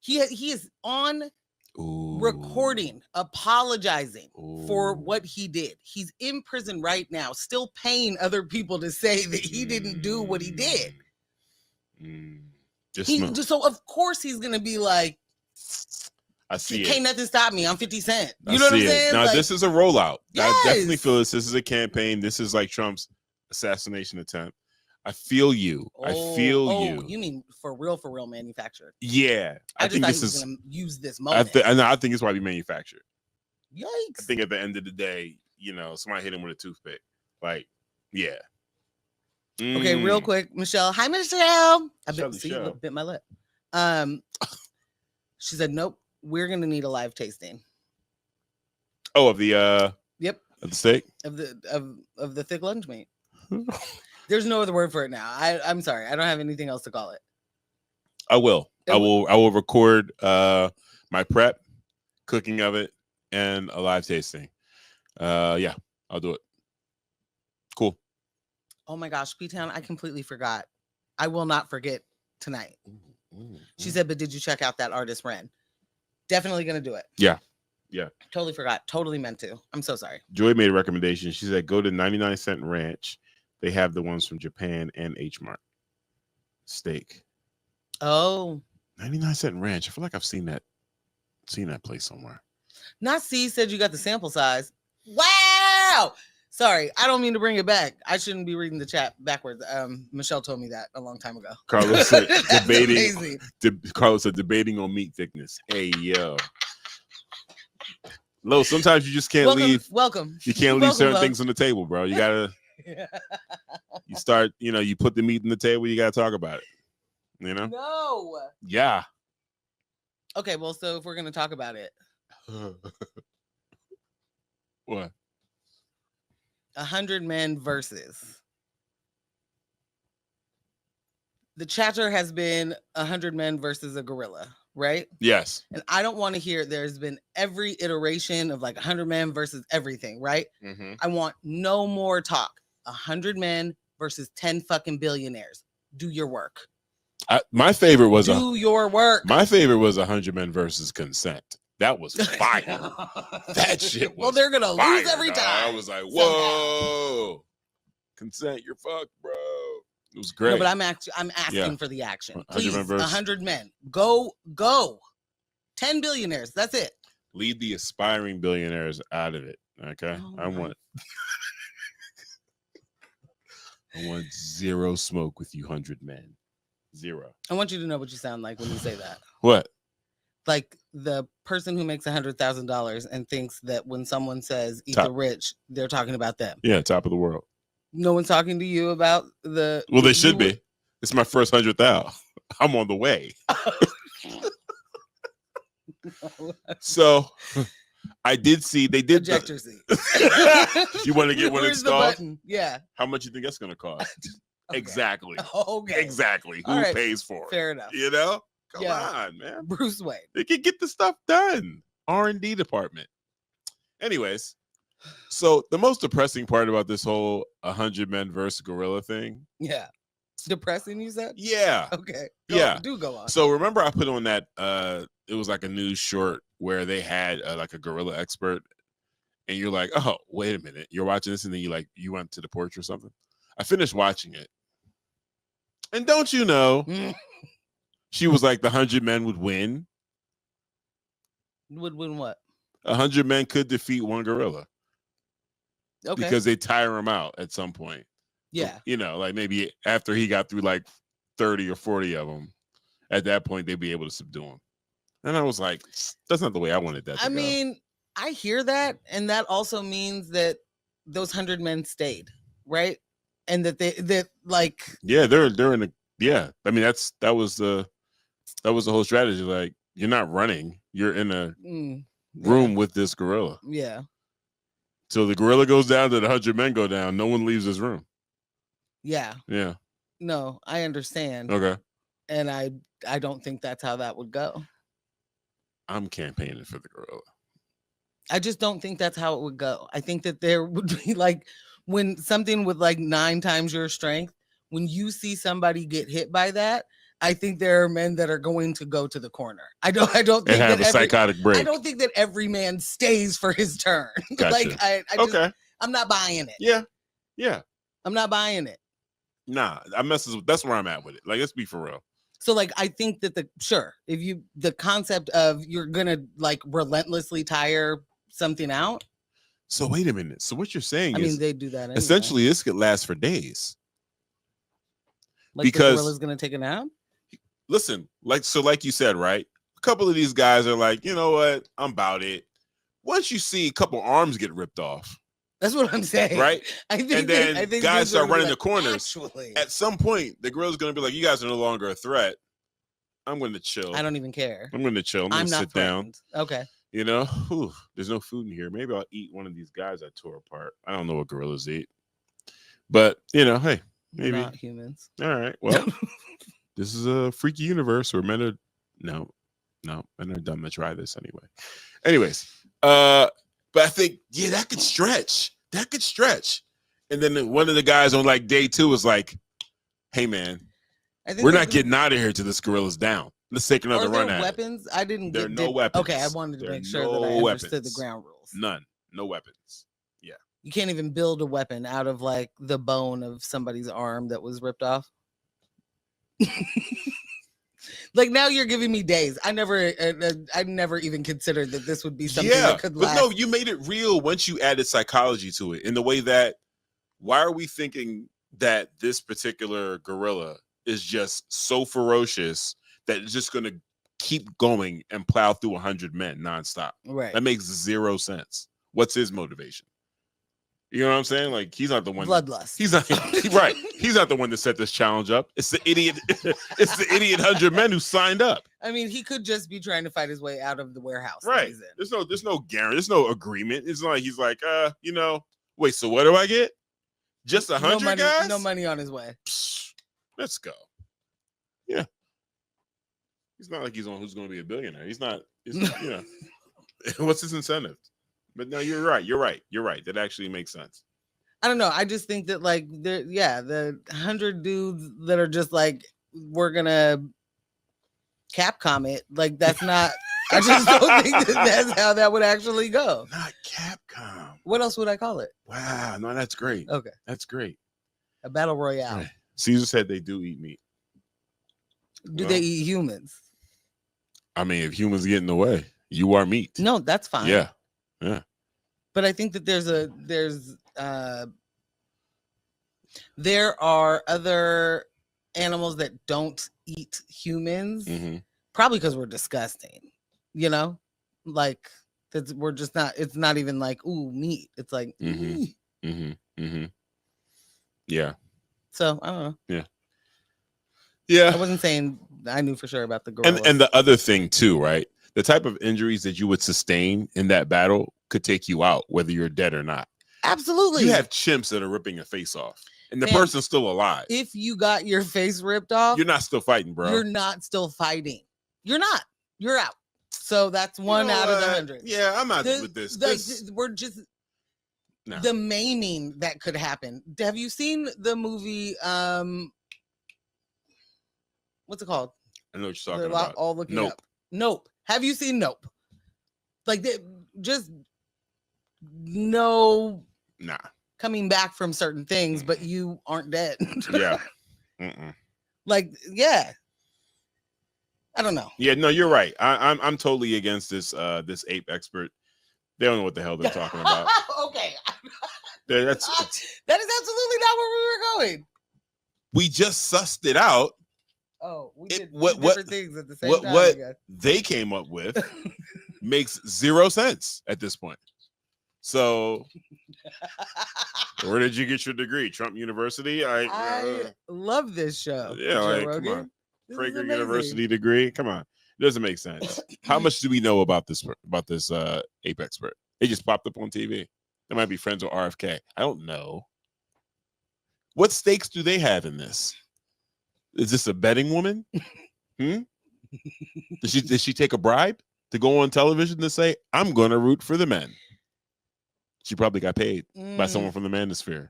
He is on recording, apologizing for what he did. He's in prison right now, still paying other people to say that he didn't do what he did. So of course he's gonna be I see Can't it. nothing stop me. I'm 50 Cent. I You know what I'm see it. saying? Now Like, this is a rollout. I definitely yes. feel this. This is a campaign. This is like Trump's assassination attempt. I feel you. I feel you. You mean for real manufactured? Yeah, I just think thought this he was is. gonna use this I moment. think it's probably manufactured. Yikes! I think at the end of the day, somebody hit him with a toothpick. Like, yeah. Okay, real quick, Michelle. Hi, Michelle. Michelle. Bit my lip. She said, "Nope, we're gonna need a live tasting." Oh, of the Yep, of the steak of the thick lunch meat. There's no other word for it now. I'm sorry, I don't have anything else to call it. I will. I will record my prep, cooking of it, and a live tasting. Yeah, I'll do it. Cool. Oh my gosh, P-Town, I completely forgot. I will not forget tonight. She said, but did you check out that artist Ren? Definitely gonna do it. Yeah. Totally forgot. Totally meant to. I'm so sorry. Joy made a recommendation. She said, go to 99 Cent Ranch. They have the ones from Japan and H Mart steak. Oh, 99 Cent Ranch. I feel like I've seen that place somewhere. Not C said you got the sample size. Wow. Sorry, I don't mean to bring it back. I shouldn't be reading the chat backwards. Michelle told me that a long time ago. Carlos said debating. Carlos said debating on meat thickness. Hey yo, Lo. Sometimes you just can't leave. Welcome. You can't leave certain things on the table, bro. You gotta. You start. You put the meat on the table. You gotta talk about it. No. Yeah. Okay. Well, so if we're gonna talk about it, what? 100 men versus. The chatter has been 100 men versus a gorilla, right? Yes. And I don't want to hear there's been every iteration of like 100 men versus everything, right? Mm-hmm. I want no more talk. 100 men versus 10 fucking billionaires. Do your work. My favorite was your work. My favorite was 100 men versus consent. That was fire. That shit was well, they're gonna fire, lose every time. I was like, whoa, consent, you're fucked, bro. It was great. No, but I'm asking for the action. Please, 100 men. Go. 10 billionaires. That's it. Leave the aspiring billionaires out of it. Okay. Oh, I want zero smoke with you 100 men. Zero. I want you to know what you sound like when you say that. What? Like the person who makes $100,000 and thinks that when someone says eat the rich, they're talking about them. Yeah, top of the world. No one's talking to you about the. Well, they should be. It's my first 100,000. I'm on the way. So I did see they did ejector seat. You want to get one installed? Yeah. How much you think that's going to cost? Okay. Exactly. Okay. Exactly. Who pays for it? Fair enough. Come on, man. Bruce Wayne. They can get the stuff done. R&D department. Anyways, so the most depressing part about this whole 100 men versus gorilla thing. Yeah. Depressing, you said? Yeah. Okay. Go on. So remember I put on that it was like a news short where they had like a gorilla expert, and you're like, oh, wait a minute. You're watching this and then you went to the porch or something. I finished watching it. And don't you know, she was like the 100 men would win. Would win what? 100 men could defeat one gorilla. Okay. Because they tire him out at some point. Yeah. Like maybe after he got through like 30 or 40 of them, at that point they'd be able to subdue him. And I was like, that's not the way I wanted that to go. Mean, I hear that, and that also means that those 100 men stayed, right? And that yeah, they're in a I mean that was the whole strategy. Like, you're not running, you're in a room with this gorilla. Yeah. So the gorilla goes down, the 100 men go down. No one leaves this room. Yeah. Yeah. No, I understand. Okay. And I don't think that's how that would go. I'm campaigning for the gorilla. I just don't think that's how it would go. I think that there would be like when something with like 9 times your strength, when you see somebody get hit by that, I think there are men that are going to go to the corner. I don't think and have a psychotic break. I don't think that every man stays for his turn. Gotcha. Like I just, I'm not buying it. Yeah. Yeah. I'm not buying it. Nah, that's where I'm at with it. Like, let's be for real. So like I think that the concept of you're gonna like relentlessly tire something out. So wait a minute. So what you're saying I mean, is they do that anyway. essentially this could last for days. Like because the gorilla's gonna take a nap. Listen, like you said, right? A couple of these guys are like, you know what? I'm about it. Once you see a couple arms get ripped off, that's what I'm saying, right? I think guys start running the like, corners. actually, at some point, the gorilla's gonna be like, you guys are no longer a threat. I'm going to chill. I don't even care. I'm going to chill. I'm going to sit down. Okay. You know, whew, there's no food in here. Maybe I'll eat one of these guys I tore apart. I don't know what gorillas eat, but you know, hey, maybe not humans. All right. Well, this is a freaky universe where men are men are dumb to try this anyway. Anyways, but I think that could stretch. That could stretch. And then one of the guys on like day 2 was like, "Hey man, we're not getting out of here till this gorilla's down. Let's take another run at weapons? I didn't There are get no weapons. Okay, I wanted to make sure no that I understood weapons. the ground rules. None. No weapons. Yeah. You can't even build a weapon out of like the bone of somebody's arm that was ripped off. Like now you're giving me days. I never even considered that this would be something that could last. But no, you made it real once you added psychology to it in the way that why are we thinking that this particular gorilla is just so ferocious that it's just going to keep going and plow through 100 men nonstop? Right. That makes zero sense. What's his motivation? You know what I'm saying? Like he's not the one. Bloodlust. He's not right. He's not the one that set this challenge up. It's the idiot. It's the idiot 100 men who signed up. I mean, he could just be trying to fight his way out of the warehouse. Right. He's in. There's no guarantee. There's no agreement. It's not like he's like, wait. So what do I get? Just 100 guys? No money on his way. Psh, let's go. Yeah. He's not like he's who's going to be a billionaire. He's not. What's his incentive? But no, you're right. That actually makes sense. I don't know. I just think that like the 100 dudes that are just like, we're gonna Capcom it. Like that's not. I just don't think that's how that would actually go. Not Capcom. What else would I call it? Wow. No, that's great. Okay. That's great. A battle royale. Right. Caesar said they do eat meat. Do they eat humans? I mean, if humans get in the way, you are meat. No, that's fine. Yeah. But I think that there are other animals that don't eat humans, probably because we're disgusting. You know, like we're just not. It's not even like meat. It's like Yeah. So I don't know. Yeah. I wasn't saying I knew for sure about the gorilla. And the other thing too, right? The type of injuries that you would sustain in that battle could take you out, whether you're dead or not. Absolutely. You have chimps that are ripping your face off, and the person's still alive. If you got your face ripped off, you're not still fighting, bro. You're not still fighting. You're not. You're out. So that's one out of the 100. Yeah, I'm not with this. We're just the maiming that could happen. Have you seen the movie? What's it called? I know what you're talking about. All looking Nope. up. Nope. Have you seen Nope? Like just no. Nah. Coming back from certain things, but you aren't dead. Yeah. Like, yeah. I don't know. Yeah, no, you're right. I'm totally against this this ape expert. They don't know what the hell they're talking about. Okay. That is absolutely not where we were going. We just sussed it out. Oh, we did different things at the same time. What they came up with makes zero sense at this point. So, where did you get your degree? Trump University? I love this show. Yeah, like, come on. Prager University degree. Come on, it doesn't make sense. How much do we know about this ape expert? It just popped up on TV. They might be friends with RFK. I don't know. What stakes do they have in this? Is this a betting woman? Did she take a bribe to go on television to say, I'm going to root for the men? She probably got paid by someone from the manosphere.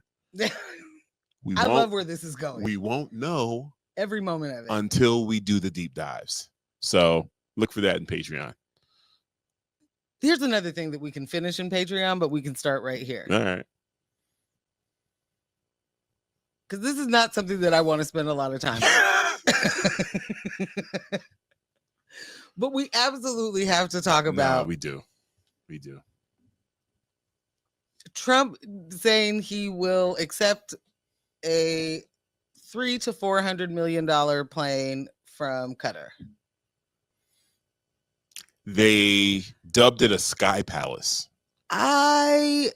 I love where this is going. We won't know every moment of it until we do the deep dives. So look for that in Patreon. Here's another thing that we can finish in Patreon, but we can start right here. All right. Because this is not something that I want to spend a lot of time on. But we absolutely have to talk Nah, about we do. Trump saying he will accept a $300 to $400 million plane from Qatar. They dubbed it a sky palace. As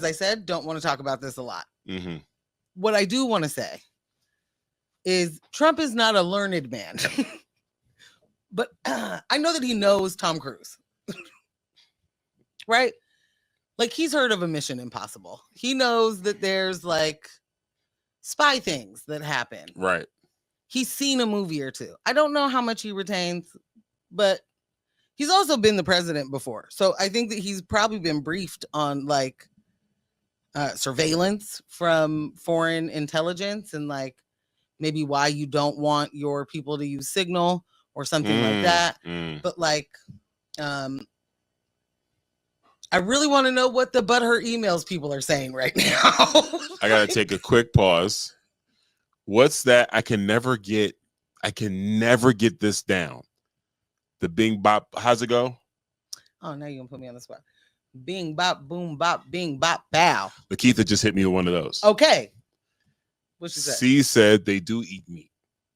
I said, don't want to talk about this a lot. Mm-hmm. What I do want to say is Trump is not a learned man. But I know that he knows Tom Cruise. Right? Like, he's heard of a Mission Impossible. He knows that there's like spy things that happen. Right. He's seen a movie or two. I don't know how much he retains, but he's also been the president before. So I think that he's probably been briefed on like surveillance from foreign intelligence and like maybe why you don't want your people to use Signal or something like that. But like, I really want to know what the butthurt emails people are saying right now. I gotta take a quick pause. What's that? I can never get this down. The bing bop, how's it go? Oh, now you're gonna put me on the spot. Bing bop, boom bop, bing bop, bow. Lakeitha just hit me with one of those. Okay. What she said? C said they do eat meat.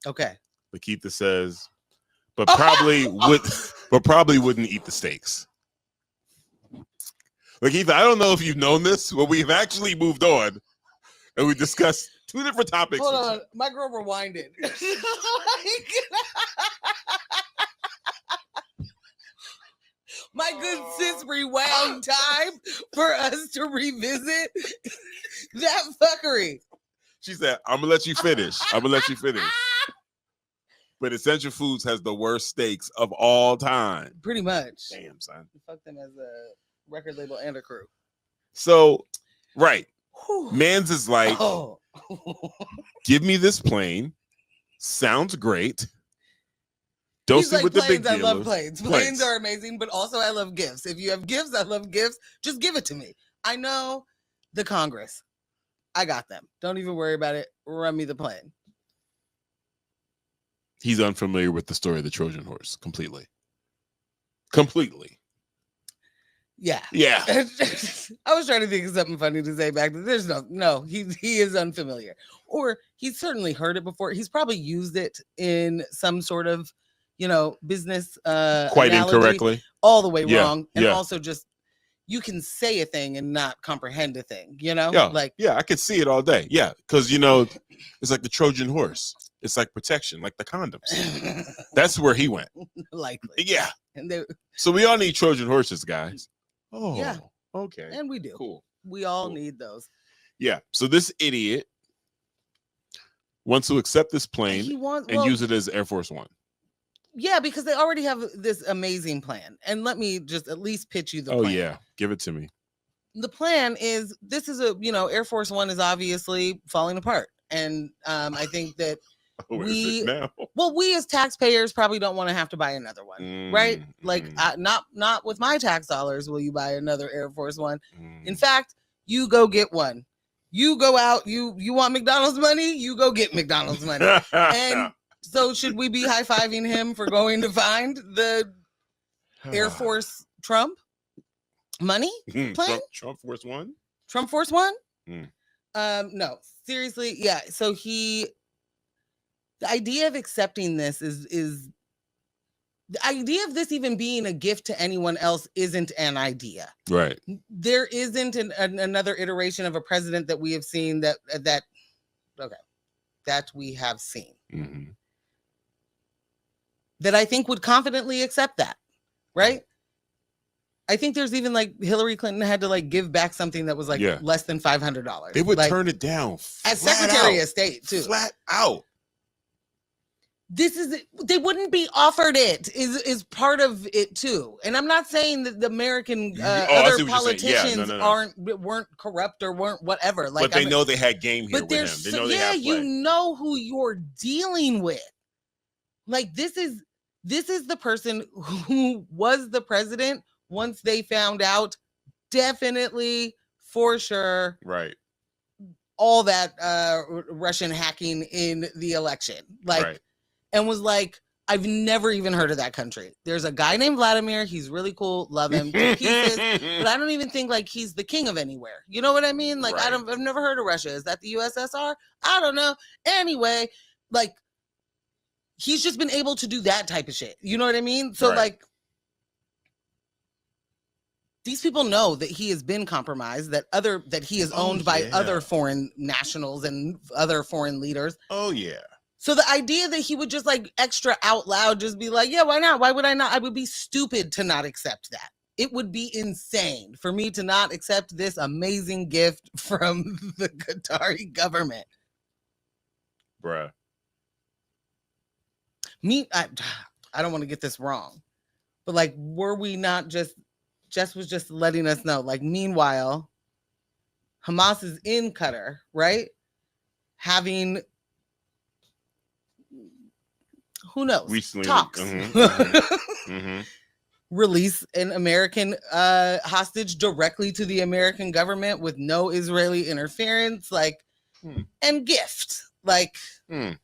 Okay. Lakeitha says, but probably wouldn't eat the steaks. Lakeitha, I don't know if you've known this, but we've actually moved on and we discussed two different topics. Hold on, my girl rewinded. My good sis rewound time for us to revisit that fuckery. She said, I'm gonna let you finish. But Essential Foods has the worst steaks of all time. Pretty much. Damn, son. Fuck them as a record label and a crew. So, right. Whew. Mans is like, give me this plane. Sounds great. Don't He's see like, what the planes, big deal I love is. planes. Planes are amazing, but also I love gifts. If you have gifts, I love gifts. Just give it to me. I know the Congress. I got them. Don't even worry about it. Run me the plane. He's unfamiliar with the story of the Trojan horse completely. Yeah. I was trying to think of something funny to say back then. There's no, he is unfamiliar. Or he's certainly heard it before. He's probably used it in some sort of, business quite analogy, incorrectly. all the way wrong. And also just, you can say a thing and not comprehend a thing, Yeah, I could see it all day. Yeah, because, it's like the Trojan horse. It's like protection, like the condoms. That's where he went. Likely. Yeah. And so we all need Trojan horses, guys. Oh, yeah. Okay. And we do. Cool. We all need those. Yeah. So this idiot wants to accept this plane and use it as Air Force One. Yeah, because they already have this amazing plan. And let me just at least pitch you the plan. Oh, yeah. Give it to me. The plan is, this is Air Force One is obviously falling apart. And I think that we as taxpayers probably don't want to have to buy another one, right? Like, not with my tax dollars will you buy another Air Force One. In fact, you go get one. You go out, you want McDonald's money, you go get McDonald's money. And so should we be high-fiving him for going to find the Air Force Trump money plan? Trump Force One? Trump Force One? No, seriously. Yeah. So the idea of accepting this is the idea of this even being a gift to anyone else isn't an idea. Right. There isn't another iteration of a president that we have seen that we have seen. Mm-hmm. That I think would confidently accept that. Right. I think there's even like Hillary Clinton had to like give back something that was like less than $500. They would turn it down as Secretary of State too. Flat out. They wouldn't be offered it is part of it too. And I'm not saying that the American other politicians weren't corrupt or weren't whatever. Like, but they know they had game here with him. They know they have play. You know who you're dealing with. Like, this is the person who was the president. Once they found out, definitely, for sure, right, all that Russian hacking in the election. Like, and was like, I've never even heard of that country. There's a guy named Vladimir. He's really cool. Love him to pieces. But I don't even think like he's the king of anywhere. You know what I mean? Like Right. I've never heard of Russia. Is that the USSR? I don't know. Anyway, like he's just been able to do that type of shit. You know what I mean? So Right. like these people know that he has been compromised, that he is owned by other foreign nationals and other foreign leaders. Oh yeah. So the idea that he would just like extra out loud just be like, yeah, why not? Why would I not? I would be stupid to not accept that. It would be insane for me to not accept this amazing gift from the Qatari government. Bruh. I don't want to get this wrong, but like, were we not Jess was just letting us know, like, meanwhile, Hamas is in Qatar, right? Having, who knows, Recently, talks. Release an American hostage directly to the American government with no Israeli interference, like, and gift. Like, I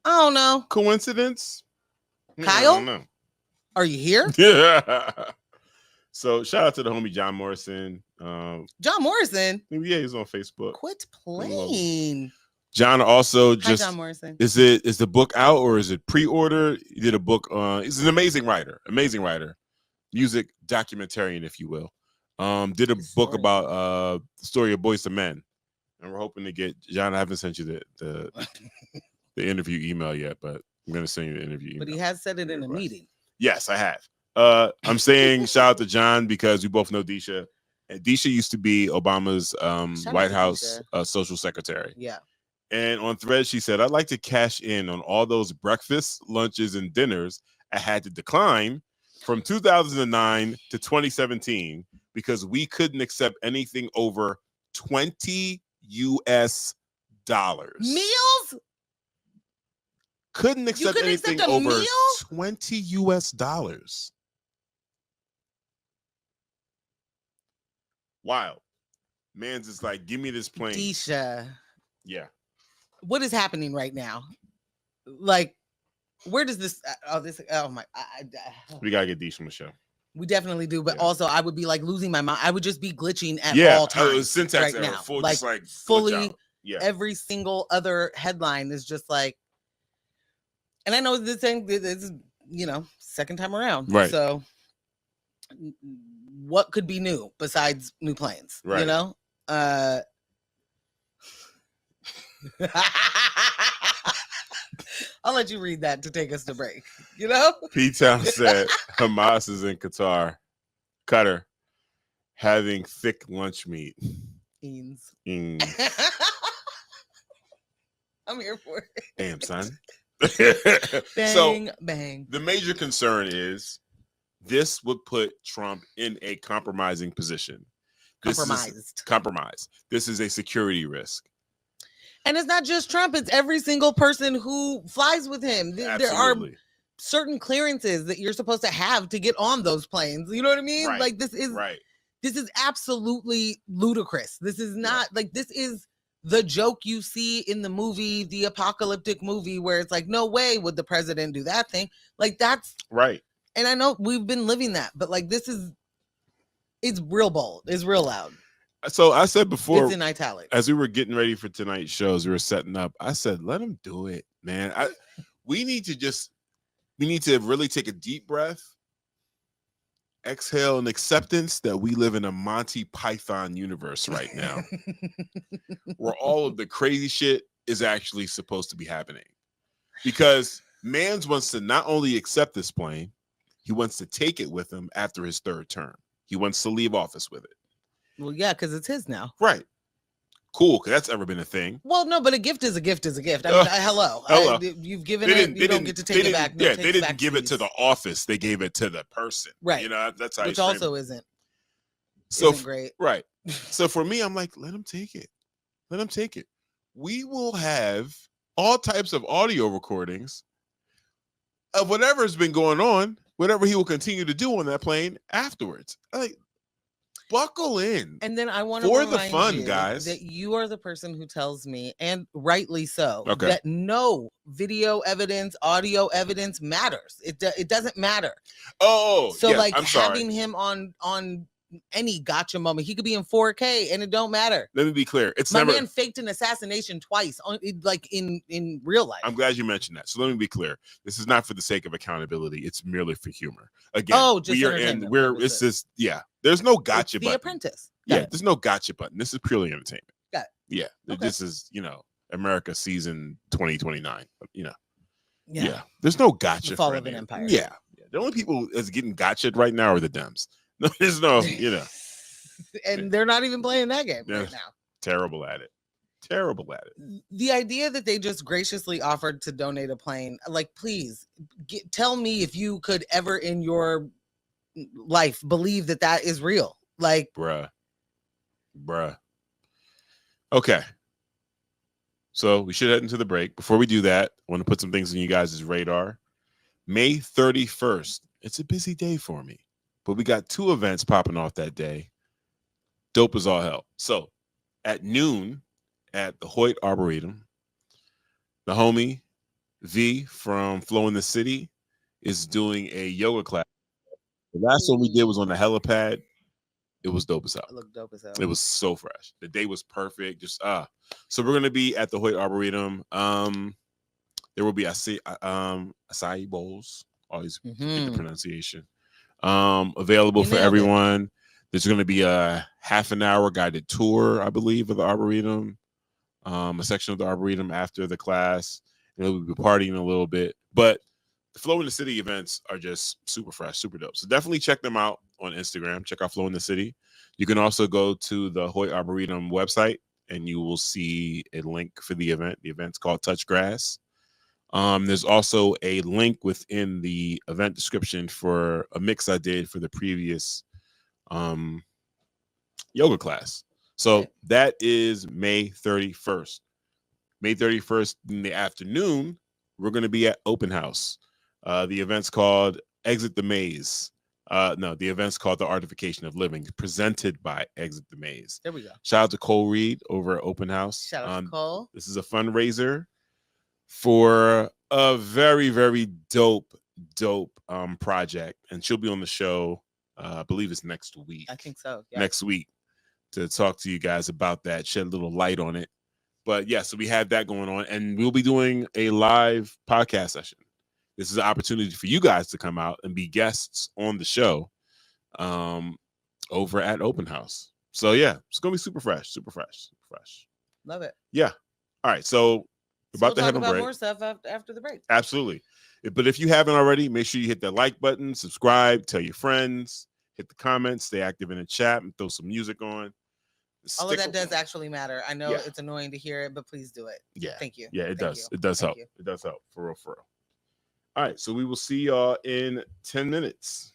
don't know. Coincidence? Kyle? I don't know. Are you here? Yeah. So shout out to the homie John Morrison. John Morrison? Yeah, he's on Facebook. Quit playing. John also just, hi, John Morrison. Is the book out or is it pre-order? He did a book. He's an amazing writer, music documentarian, if you will. Did a book about the story of Boyz II Men, and we're hoping to get John. I haven't sent you the interview email yet, but I'm gonna send you the interview email. But he has said it in a meeting. Yes, I have. I'm saying shout out to John because we both know Disha. And Disha used to be Obama's White House social secretary. Yeah. And on Threads, she said, I'd like to cash in on all those breakfasts, lunches, and dinners I had to decline from 2009 to 2017 because we couldn't accept anything over $20 US. Meals? Couldn't accept anything over meal? $20 US. Wow. Man's is like, give me this plane. Disha. Yeah. What is happening right now? Like, where does this? We gotta get Disha on the show. We definitely do, but also I would be like losing my mind. I would just be glitching at all times. It was syntax right error, now. full, Like, just like fully. Yeah. Every single other headline is just like, and I know this thing is, second time around, right? So, what could be new besides new planes? Right. You know. I'll let you read that to take us to break. You know? P-Town said Hamas is in Qatar, having thick lunch meat. Beans. I'm here for it. Damn, son. Bang, bang. The major concern is this would put Trump in a compromising position. Compromised. This is a security risk. And it's not just Trump, it's every single person who flies with him. There are certain clearances that you're supposed to have to get on those planes. You know what I mean? Right. Like this is absolutely ludicrous. This is not this is the joke you see in the movie, the apocalyptic movie, where it's like, no way would the president do that thing. Like that's right. And I know we've been living that, but like it's real bold. It's real loud. So I said before, it's in italics. As we were getting ready for tonight's shows, we were setting up. I said, let him do it, man. We need to really take a deep breath, exhale, and acceptance that we live in a Monty Python universe right now, where all of the crazy shit is actually supposed to be happening. Because Mans wants to not only accept this plane, he wants to take it with him after his third term. He wants to leave office with it. Well, yeah, because it's his now. Right. Cool, because that's ever been a thing. Well, no, but a gift is a gift is a gift. I mean, hello. You've given it. You don't get to take it back. Yeah, they didn't give it to the office. They gave it to the person. Right. You know, that's how. Which also isn't great. Right. So for me, I'm like, let him take it. Let him take it. We will have all types of audio recordings of whatever's been going on, whatever he will continue to do on that plane afterwards. Like, buckle in. And then I want to For the remind fun, you guys. that you are the person who tells me, and rightly so, Okay. that no video evidence, audio evidence matters. It doesn't matter. Oh, So yeah, like I'm sorry. having him on any gotcha moment, he could be in 4K and it don't matter. Let me be clear. It's My never. man faked an assassination twice, like in real life. I'm glad you mentioned that. So let me be clear. This is not for the sake of accountability. It's merely for humor. Again, Just we are in. We're. It's just. Yeah. There's no gotcha The button. Apprentice. Yeah. There's no gotcha button. This is purely entertainment. Got it. Yeah. Okay. This is America season 2029. Yeah. There's no gotcha. The fall for of an empire. Yeah. The only people that's getting gotcha'd right now are the Dems. No, there's no. And they're not even playing that game right now. Terrible at it. The idea that they just graciously offered to donate a plane, like, please tell me if you could ever in your life believe that is real. Like, bruh. Okay. So we should head into the break. Before we do that, I want to put some things on you guys' radar. May 31st. It's a busy day for me, but we got 2 events popping off that day. Dope as all hell. So at noon at the Hoyt Arboretum, the homie V from Flow in the City is doing a yoga class. The last one we did was on the helipad. It was dope as hell. It looked dope as hell. It was so fresh. The day was perfect. Just So we're gonna be at the Hoyt Arboretum. There will be acai bowls. Always get the pronunciation. Available for everyone. There's going to be a half an hour guided tour, I believe, of the Arboretum. A section of the Arboretum after the class. And we'll be partying a little bit. But the Flow in the City events are just super fresh, super dope. So definitely check them out on Instagram. Check out Flow in the City. You can also go to the Hoyt Arboretum website and you will see a link for the event. The event's called Touch Grass. There's also a link within the event description for a mix I did for the previous yoga class. So that is May 31st. May 31st in the afternoon, we're going to be at Open House. The event's called Exit the Maze. The event's called The Artification of Living, presented by Exit the Maze. There we go. Shout out to Cole Reed over at Open House. Shout out to Cole. This is a fundraiser for a very, very dope project. And she'll be on the show, I believe it's next week. I think so. Yeah. Next week to talk to you guys about that, shed a little light on it. But yeah, so we have that going on, and we'll be doing a live podcast session. This is an opportunity for you guys to come out and be guests on the show over at Open House. So yeah, it's going to be super fresh. Love it. Yeah. All right. So we're about to head on break. More stuff after the break. Absolutely. But if you haven't already, make sure you hit that like button, subscribe, tell your friends, hit the comments, stay active in the chat, and throw some music on. All of that does actually matter. I know it's annoying to hear it, but please do it. Yeah. Thank you. Yeah, it does. It does help. It does help. For real, for real. All right. So we will see y'all in 10 minutes.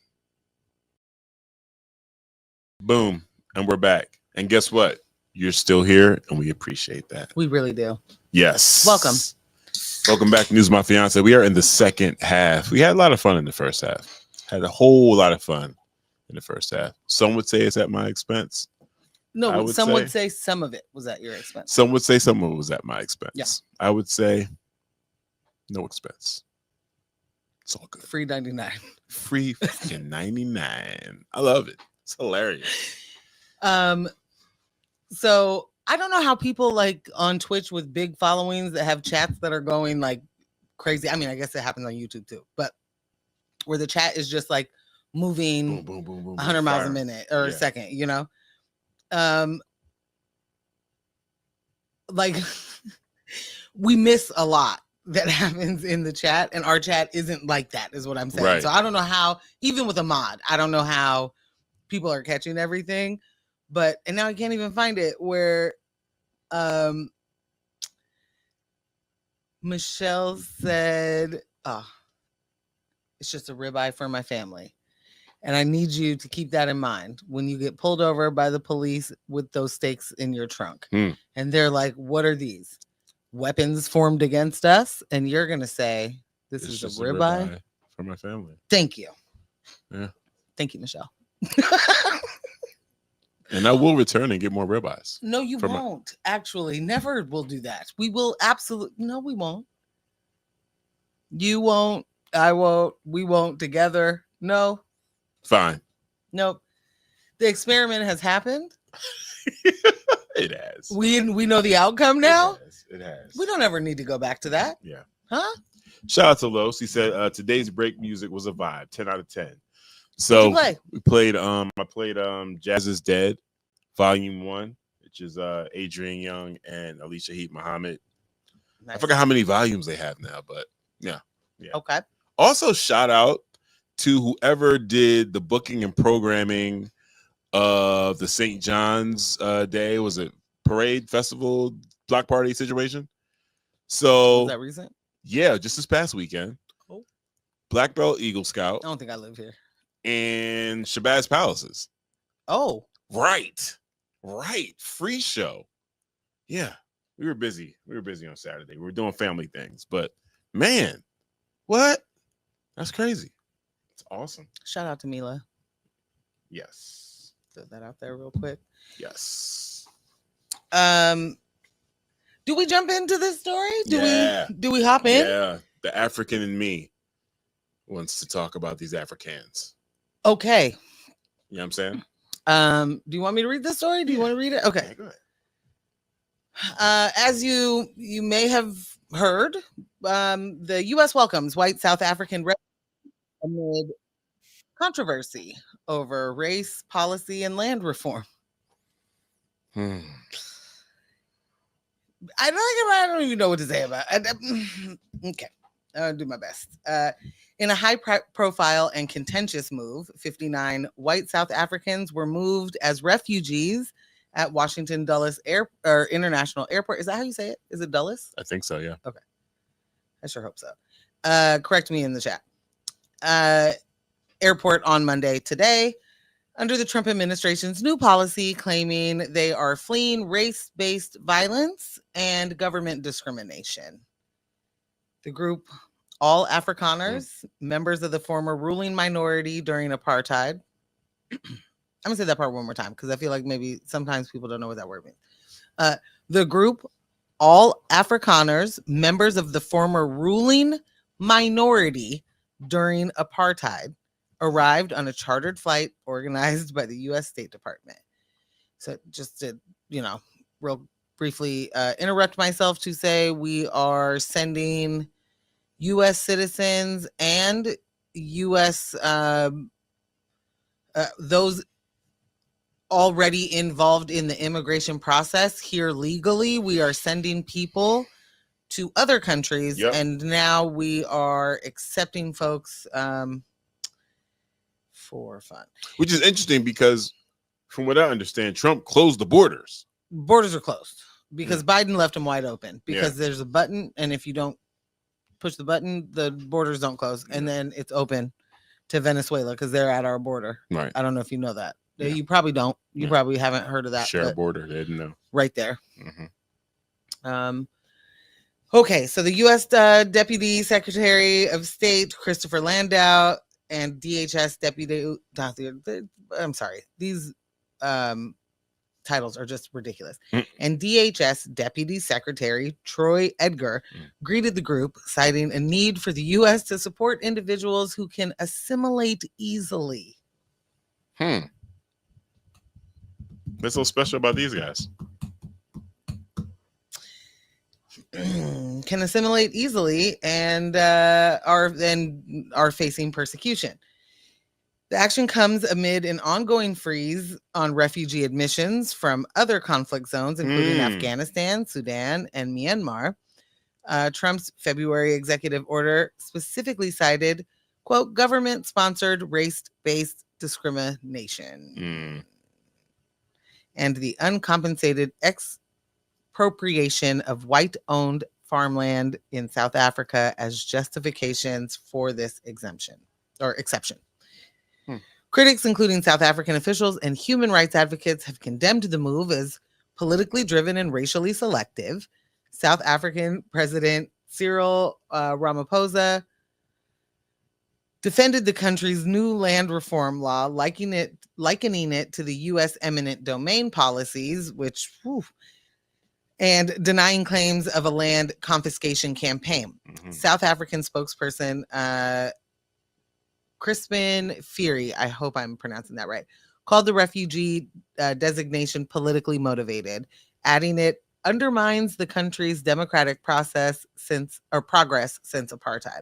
Boom. And we're back. And guess what? You're still here, and we appreciate that. We really do. Yes. Welcome Back to News My Fiance. We are in the second half. We had a lot of fun in the first half. Had a whole lot of fun in the first half. Some would say it's at my expense. No, some would say some of it was at your expense. Some would say some of it was at my expense. Yeah. I would say no expense. It's all good. Free 99. Free fucking 99. I love it. It's hilarious. So I don't know how people like on Twitch with big followings that have chats that are going like crazy. I mean, I guess it happens on YouTube too, but where the chat is just like moving boom, boom, boom, boom, 100 miles a minute or a second, you know? Like we miss a lot that happens in the chat, and our chat isn't like that, is what I'm saying. Right. So I don't know how, even with a mod, I don't know how people are catching everything. But and now I can't even find it where Michelle said, it's just a ribeye for my family. And I need you to keep that in mind when you get pulled over by the police with those steaks in your trunk. And they're like, what are these? Weapons formed against us? And you're going to say, this is a ribeye for my family. Thank you. Yeah. Thank you, Michelle. And I will return and get more ribeyes. No, you won't. Actually, never will do that. We will absolutely. No, we won't. You won't. I won't. We won't together. No. Fine. Nope. The experiment has happened. It has. We know the outcome now. It has. We don't ever need to go back to that. Yeah. Huh? Shout out to Los. He said today's break music was a vibe. 10 out of 10. So we played I played Jazz is Dead, Volume 1, which is Adrian Young and Alicia Heat Muhammad. Nice. I forgot how many volumes they have now, but yeah. Okay. Also, shout out to whoever did the booking and programming of the St. John's Day. Was it parade, festival, block party situation? So was that recent? Yeah, just this past weekend. Oh. Black Belt Eagle Scout. I don't think I live here. And Shabazz Palaces. Oh. Right. Free show. Yeah. We were busy on Saturday. We were doing family things. But man, what? That's crazy. It's awesome. Shout out to Mila. Yes. Throw that out there real quick. Yes. Do we jump into this story? Do we hop in? Yeah. The African in me wants to talk about these Africans. Okay. You know what I'm saying? Do you want me to read this story? Do you want to read it? Okay. Yeah, go ahead. As you may have heard, the U.S. welcomes white South African amid controversy over race, policy, and land reform. I don't even know what to say about it. Okay, I'll do my best. In a high-profile and contentious move, 59 white South Africans were moved as refugees at Washington Dulles International Airport. Is that how you say it? Is it Dulles? I think so, yeah. Okay. I sure hope so. Correct me in the chat. Airport on Monday today, under the Trump administration's new policy claiming they are fleeing race-based violence and government discrimination. The group, all Afrikaners, members of the former ruling minority during apartheid. I'm going to say that part one more time because I feel like maybe sometimes people don't know what that word means. The group, all Afrikaners, members of the former ruling minority during apartheid, arrived on a chartered flight organized by the U.S. State Department. So just to, real briefly interrupt myself to say we are sending U.S. citizens and U.S. Those already involved in the immigration process here legally. We are sending people to other countries, and now we are accepting folks for fun. Which is interesting because, from what I understand, Trump closed the borders. Borders are closed because Biden left them wide open because there's a button, and if you don't push the button, the borders don't close, and then it's open to Venezuela because they're at our border. Right. I don't know if you know that. You probably don't. You probably haven't heard of that. Share a border. They didn't know. Right there. Mm-hmm. Okay, so the U.S. Deputy Secretary of State Christopher Landau and DHS Deputy. I'm sorry. These titles are just ridiculous. And DHS Deputy Secretary Troy Edgar greeted the group, citing a need for the U.S. to support individuals who can assimilate easily. What's so special about these guys? Can assimilate easily and are facing persecution. The action comes amid an ongoing freeze on refugee admissions from other conflict zones, including Afghanistan, Sudan, and Myanmar. Trump's February executive order specifically cited, quote, government-sponsored race-based discrimination and the uncompensated expropriation of white-owned farmland in South Africa as justifications for this exception. Critics, including South African officials and human rights advocates, have condemned the move as politically driven and racially selective. South African President Cyril defended the country's new land reform law, likening likening it to the U.S. eminent domain policies, which, and denying claims of a land confiscation campaign. South African spokesperson Crispin Fury, I hope I'm pronouncing that right, called the refugee designation politically motivated, adding it undermines the country's democratic progress since apartheid.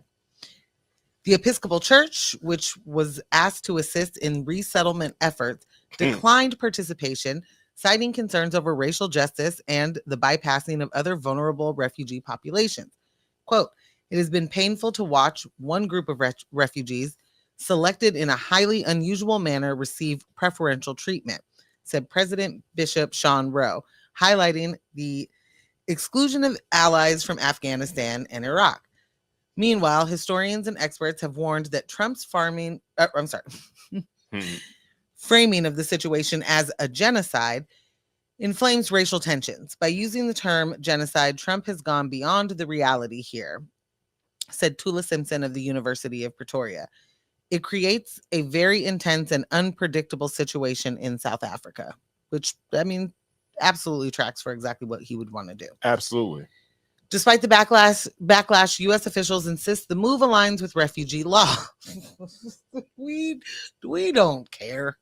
The Episcopal Church, which was asked to assist in resettlement efforts, declined participation, citing concerns over racial justice and the bypassing of other vulnerable refugee populations. Quote, "It has been painful to watch one group of refugees selected in a highly unusual manner receive preferential treatment," said President Bishop Sean Rowe, highlighting the exclusion of allies from Afghanistan and Iraq. Meanwhile, historians and experts have warned that Trump's framing of the situation as a genocide inflames racial tensions. By using the term genocide, Trump has gone beyond the reality here, said Tula Simpson of the University of Pretoria. It creates a very intense and unpredictable situation in South Africa, which, I mean, absolutely tracks for exactly what he would want to do. Absolutely. Despite the backlash, U.S. officials insist the move aligns with refugee law. we don't care.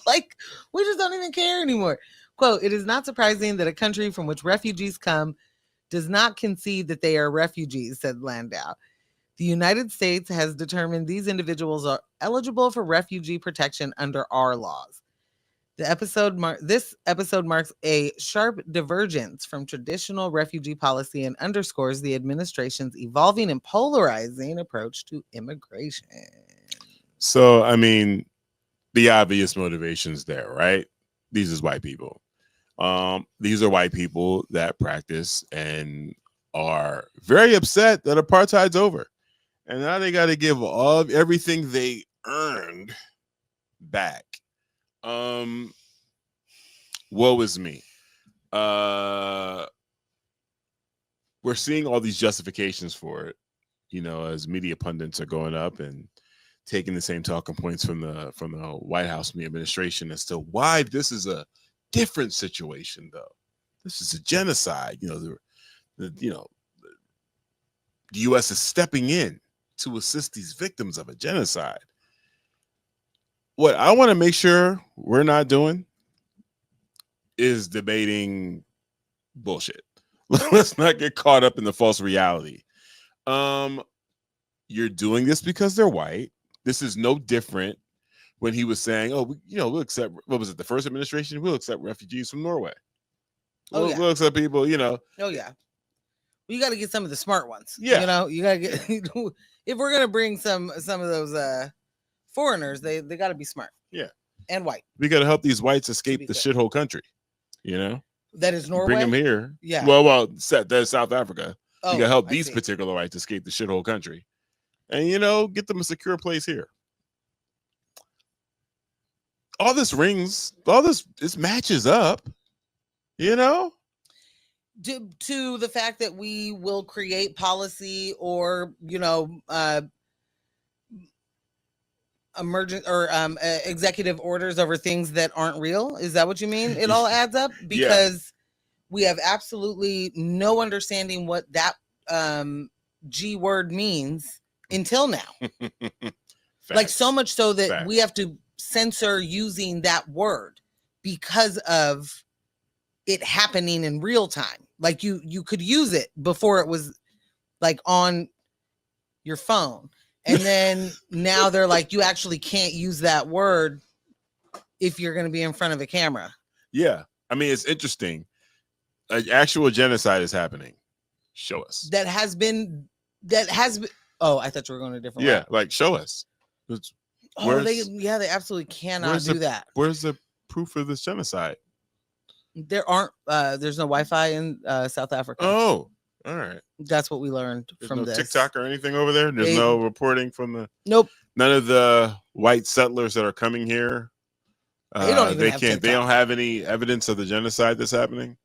Like, we just don't even care anymore. Quote, "It is not surprising that a country from which refugees come does not concede that they are refugees," said Landau. "The United States has determined these individuals are eligible for refugee protection under our laws. This episode marks a sharp divergence from traditional refugee policy and underscores the administration's evolving and polarizing approach to immigration." So, I mean, the obvious motivations there, right? These is white people. These are white people that practice and are very upset that apartheid's over. And now they got to give everything they earned back. Woe is me. We're seeing all these justifications for it, as media pundits are going up and taking the same talking points from the White House and the administration as to why this is a different situation, though. This is a genocide. The U.S. is stepping in to assist these victims of a genocide. What I want to make sure we're not doing is debating bullshit. Let's not get caught up in the false reality. You're doing this because they're white. This is no different when he was saying, "Oh, we'll accept." What was it? The first administration, we'll accept refugees from Norway. We'll accept people. Oh yeah. You got to get some of the smart ones. Yeah. You got to get. If we're gonna bring some of those foreigners, they got to be smart. Yeah. And white. We got to help these whites escape the shithole country. That is Norway. Bring them here. Yeah. Well, that's South Africa. Oh, you got to help these particular whites escape the shithole country, and get them a secure place here. All this matches up. To the fact that we will create policy or emergent or executive orders over things that aren't real. Is that what you mean? It all adds up because we have absolutely no understanding what that G word means until now. Like, so much so that we have to censor using that word because of it happening in real time. Like, you could use it before it was like on your phone. And then now they're like, you actually can't use that word if you're going to be in front of a camera. Yeah. I mean, it's interesting. An actual genocide is happening. Show us. That has been. Oh, I thought you were going a different way. Yeah. Like, show us. They absolutely cannot do that. Where's the proof of this genocide? There's no Wi-Fi in South Africa. Oh, all right. That's what we learned from this. TikTok or anything over there? There's no reporting from the. Nope. None of the white settlers that are coming here. They don't even have TikTok. They don't have any evidence of the genocide that's happening.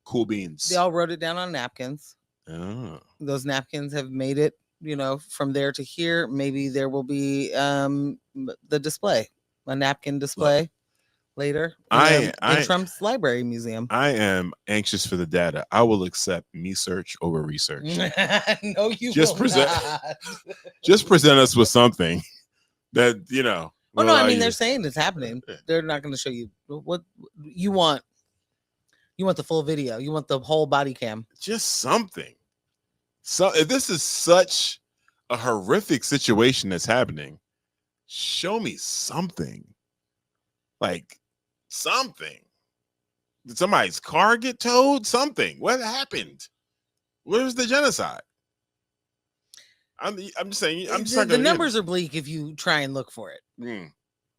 Cool beans. They all wrote it down on napkins. Oh. Those napkins have made it, from there to here. Maybe there will be the display a napkin display later I in Trump's Library Museum. I am anxious for the data. I will accept me search over research. No, you Just will present- not. Just present us with something that Oh will no, I allow mean you they're to- saying it's happening. They're not going to show you what you want. You want the full video. You want the whole body cam. just something. So if this is such a horrific situation that's happening, show me something. Like something. Did somebody's car get towed? Something. What happened? Where's the genocide? I'm just saying. I'm just not The gonna numbers are bleak if you try and look for it.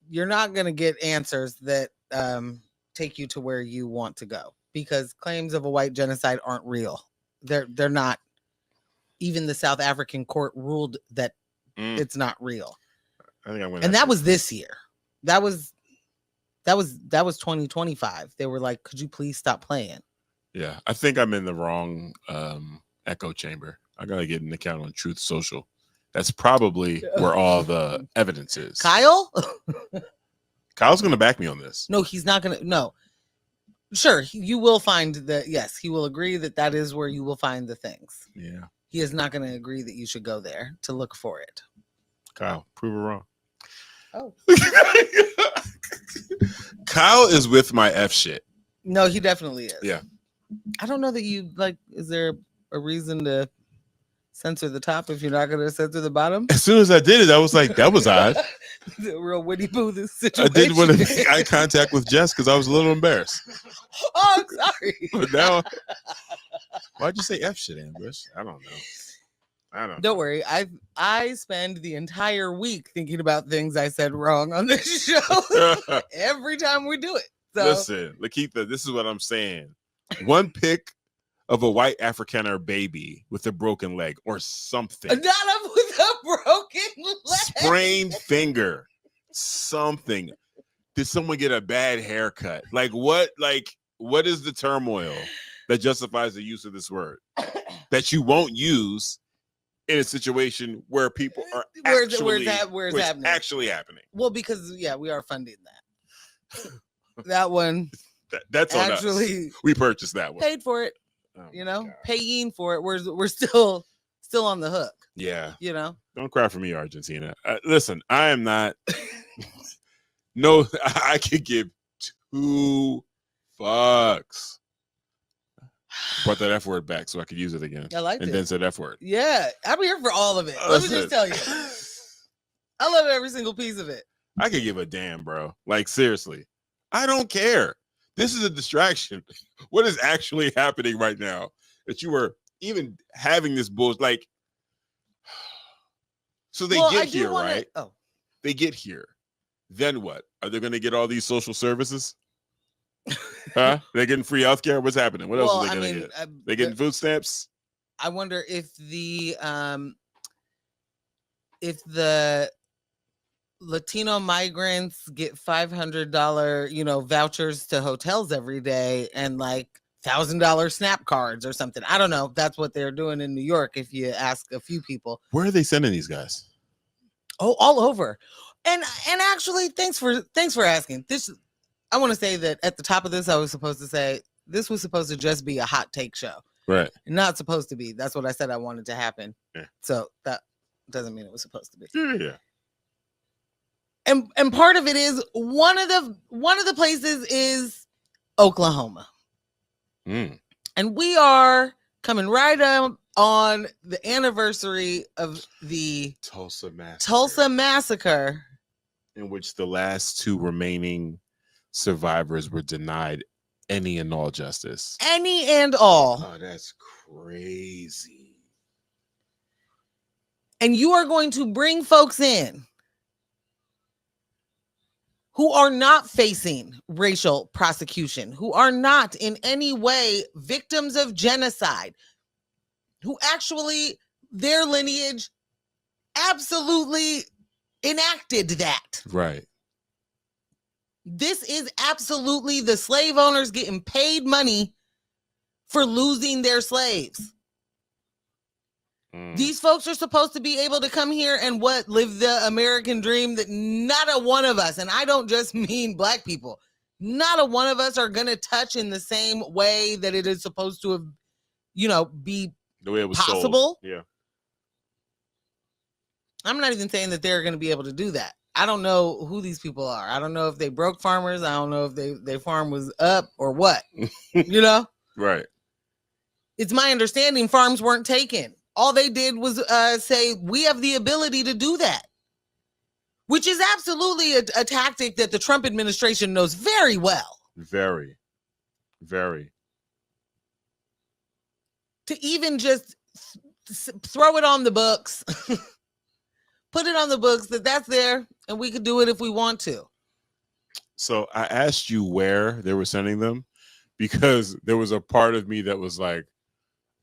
You're not going to get answers that take you to where you want to go, because claims of a white genocide aren't real. They're not. Even the South African court ruled that it's not real. I think I'm gonna. And that was this year. That was 2025. They were like, "Could you please stop playing?" Yeah, I think I'm in the wrong echo chamber. I gotta get an account on Truth Social. That's probably where all the evidence is. Kyle? Kyle's gonna back me on this. No, he's not gonna. No, sure, you will find that. Yes, he will agree that is where you will find the things. Yeah, he is not going to agree that you should go there to look for it. Kyle, prove it wrong. Oh, Kyle is with my F shit. No, he definitely is. Yeah. I don't know that you like. Is there a reason to censor the top if you're not going to censor the bottom? As soon as I did it, I was like, that was odd. The real Winnie Pooh situation. I didn't want to make eye contact with Jess because I was a little embarrassed. Oh, I'm sorry. But now, why'd you say F shit, Ambush? I don't know. Don't worry. I spend the entire week thinking about things I said wrong on this show every time we do it. So listen, Lakeitha, this is what I'm saying. One pic of a white Afrikaner baby with a broken leg or something. Not up with a broken leg. Sprained finger. Something. Did someone get a bad haircut? Like what is the turmoil that justifies the use of this word that you won't use in a situation where people are actually happening? Well, because we are funding that. That one that's on actually us. We purchased that one. Paid for it. Oh paying for it. We're still on the hook. Yeah. Don't cry for me, Argentina. Listen, I am not. No, I could give 2 fucks. Brought that F word back so I could use it again. I like it. And then said F word. Yeah, I'm here for all of it. Let me just tell you. I love every single piece of it. I could give a damn, bro. Like, seriously. I don't care. This is a distraction. What is actually happening right now that you are even having this bullshit? Like, so they get here, right? Oh. They get here. Then what? Are they going to get all these social services? Huh? They're getting free healthcare? What's happening? What else are they going to get? They getting food stamps? I wonder if the Latino migrants get $500, vouchers to hotels every day and like $1,000 SNAP cards or something. I don't know. That's what they're doing in New York. If you ask a few people, where are they sending these guys? Oh, all over. And actually, thanks for asking. This, I want to say that at the top of this, I was supposed to say this was supposed to just be a hot take show, right? Not supposed to be. That's what I said I wanted to happen. Yeah. So that doesn't mean it was supposed to be. Yeah. And part of it is one of the places is Oklahoma. And we are coming right up on the anniversary of the Tulsa Massacre, in which the last 2 remaining survivors were denied any and all justice. Any and all. Oh, that's crazy. And you are going to bring folks in who are not facing racial prosecution, who are not in any way victims of genocide, who actually their lineage absolutely enacted that. Right. This is absolutely the slave owners getting paid money for losing their slaves. These folks are supposed to be able to come here and live the American dream that not a one of us, and I don't just mean Black people, not a one of us are going to touch in the same way that it is supposed to have, be the way it was possible. Sold. Yeah. I'm not even saying that they're going to be able to do that. I don't know who these people are. I don't know if they broke farmers. I don't know if their farm was up or what, Right. It's my understanding farms weren't taken. All they did was say, we have the ability to do that, which is absolutely a tactic that the Trump administration knows very well. Very, very. To even just throw it on the books, put it on the books that's there and we could do it if we want to. So I asked you where they were sending them because there was a part of me that was like,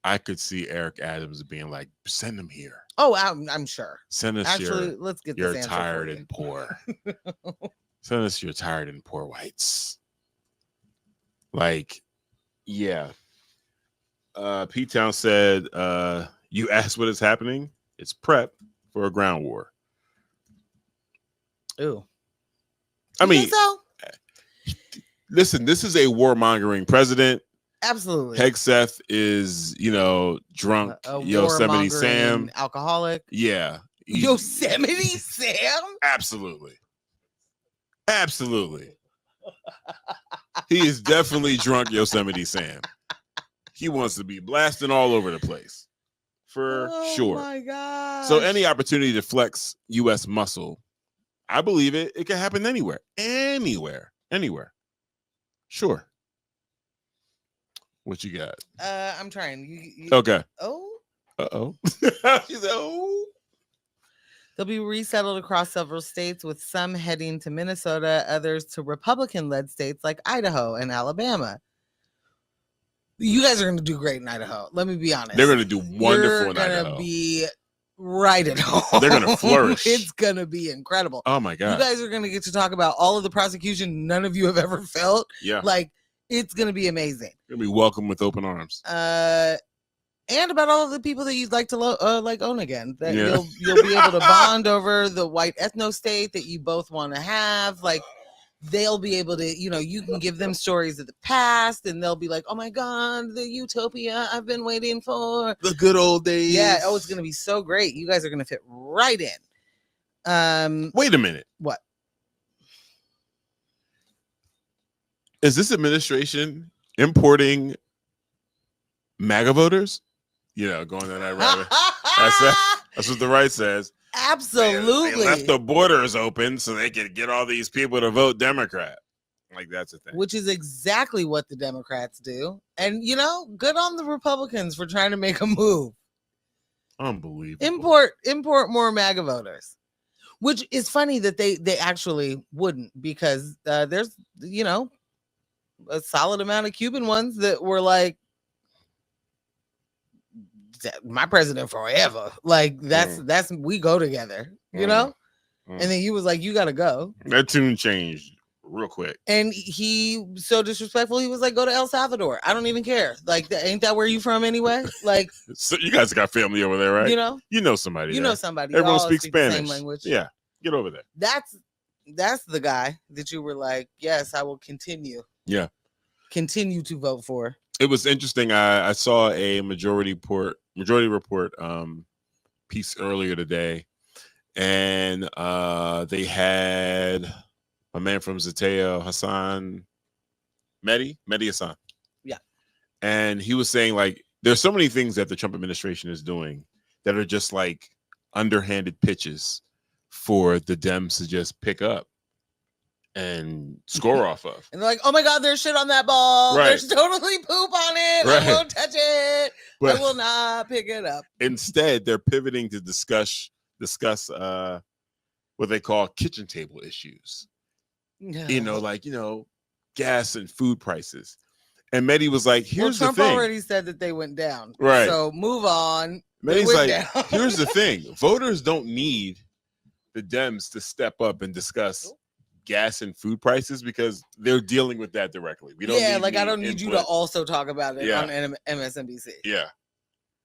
I could see Eric Adams being like, send them here. Oh, I'm sure. Send us let's get you're this tired and poor. Send us your tired and poor whites. Like, yeah. P-Town said, you asked what is happening? It's prep for a ground war. Ooh. I mean, so? Listen, this is a warmongering president. Absolutely. Hegseth is, drunk. Yosemite Sam. Alcoholic. Yeah. Yosemite Sam? Absolutely. Absolutely. He is definitely drunk Yosemite Sam. He wants to be blasting all over the place. For sure. Oh my God. So any opportunity to flex U.S. muscle, I believe it can happen anywhere. Anywhere. Sure. What you got? I'm trying. Okay. Oh. Uh-oh. She said, oh. They'll be resettled across several states, with some heading to Minnesota, others to Republican-led states like Idaho and Alabama. You guys are going to do great in Idaho. Let me be honest. They're going to do wonderful in Idaho. You're going to be right at home. They're going to flourish. It's going to be incredible. Oh, my God. You guys are going to get to talk about all of the prosecution none of you have ever felt. Yeah. Like, it's going to be amazing. You're going to be welcomed with open arms. And about all of the people that you'd like to own again. That you'll be able to bond over the white ethno state that you both want to have. Like, they'll be able to, you can give them stories of the past and they'll be like, oh my God, the utopia I've been waiting for. The good old days. Yeah. Oh, it's going to be so great. You guys are going to fit right in. Wait a minute. What? Is this administration importing MAGA voters? Going down that rabbit. That's what the right says. Absolutely. They left the borders open so they could get all these people to vote Democrat. Like, that's a thing. Which is exactly what the Democrats do. And, good on the Republicans for trying to make a move. Unbelievable. Import more MAGA voters. Which is funny that they actually wouldn't, because there's, a solid amount of Cuban ones that were like, my president forever. Like, that's we go together, and then he was like, you gotta go. That tune changed real quick, and he so disrespectful. He was like, go to El Salvador. I don't even care. Like, ain't that where you from anyway? Like, so you guys got family over there, right? You know somebody. Everyone speaks Spanish. The same language. Yeah, get over there. That's the guy that you were like, yes, I will continue. Yeah, continue to vote for. It was interesting. I saw a majority report piece earlier today, and they had a man from Zateo Hassan, Mehdi Hassan. Yeah. And he was saying, like, there's so many things that the Trump administration is doing that are just like underhanded pitches for the Dems to just pick up and score off of. And they're like, oh my God, there's shit on that ball. Right. There's totally poop on it. Right. I won't touch it. But I will not pick it up. Instead, they're pivoting to discuss what they call kitchen table issues. No. Gas and food prices. And Mehdi was like, here's Trump the thing. already said that they went down. Right. So move on. Mehdi's like, here's the thing. Voters don't need the Dems to step up and discuss gas and food prices because they're dealing with that directly. I don't need you to also talk about it on MSNBC.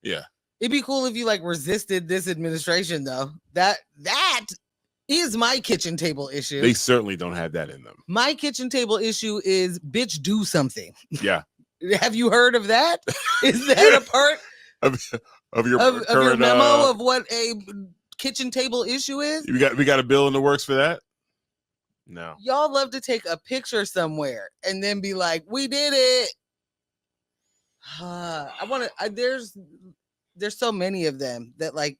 Yeah. It'd be cool if you like resisted this administration, though. That is my kitchen table issue. They certainly don't have that in them. My kitchen table issue is, bitch, do something. Yeah. Have you heard of that? Is that a part of your your memo of what a kitchen table issue is? We got a bill in the works for that? No. Y'all love to take a picture somewhere and then be like, we did it. There's so many of them that, like,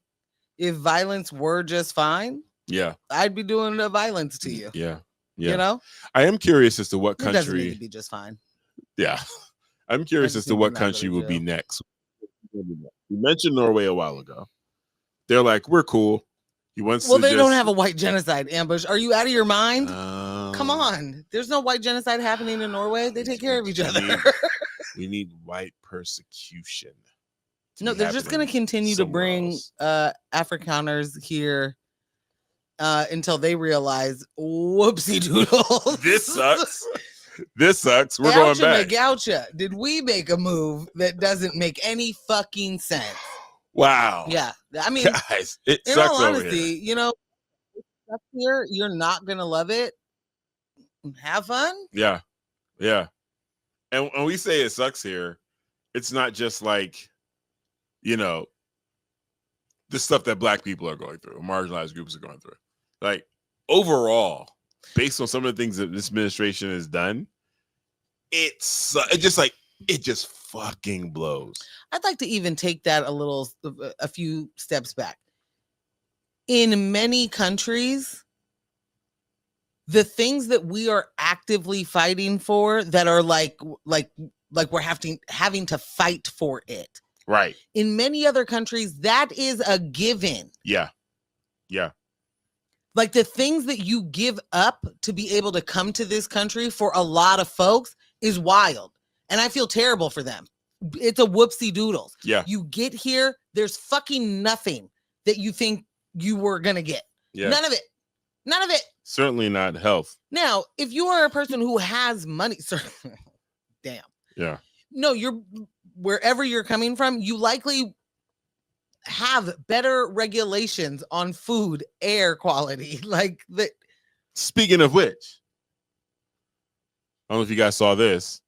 if violence were just fine, yeah, I'd be doing the violence to you. Yeah. You know? I am curious as to what country. It doesn't need to be just fine. Yeah. I'm curious as to what country will be next. We mentioned Norway a while ago. They're like, we're cool. They don't have a white genocide, Ambush. Are you out of your mind? Come on. There's no white genocide happening in Norway. They take care of each other. We need white persecution. No, they're just going to continue to bring Afrikaners here until they realize, whoopsie doodles. This sucks. We're going back. Goucha. Did we make a move that doesn't make any fucking sense? Wow. Yeah. I mean, guys, it in sucks all honesty, over here. you know, up here, you're not going to love it. Have fun. Yeah. Yeah. And when we say it sucks here, it's not just like, you know, the stuff that Black people are going through, marginalized groups are going through. Like, overall, based on some of the things that this administration has done, it just fucking blows. I'd like to even take that a few steps back. In many countries, the things that we are actively fighting for that are like we're having to fight for it. Right. In many other countries, that is a given. Yeah. Yeah. Like the things that you give up to be able to come to this country for a lot of folks is wild. And I feel terrible for them. It's a whoopsie doodles. Yeah. You get here, there's fucking nothing that you think you were going to get. Yeah. None of it. Certainly not health. Now, if you are a person who has money, damn. Yeah. No, wherever you're coming from, you likely have better regulations on food, air quality. Like that. Speaking of which, I don't know if you guys saw this.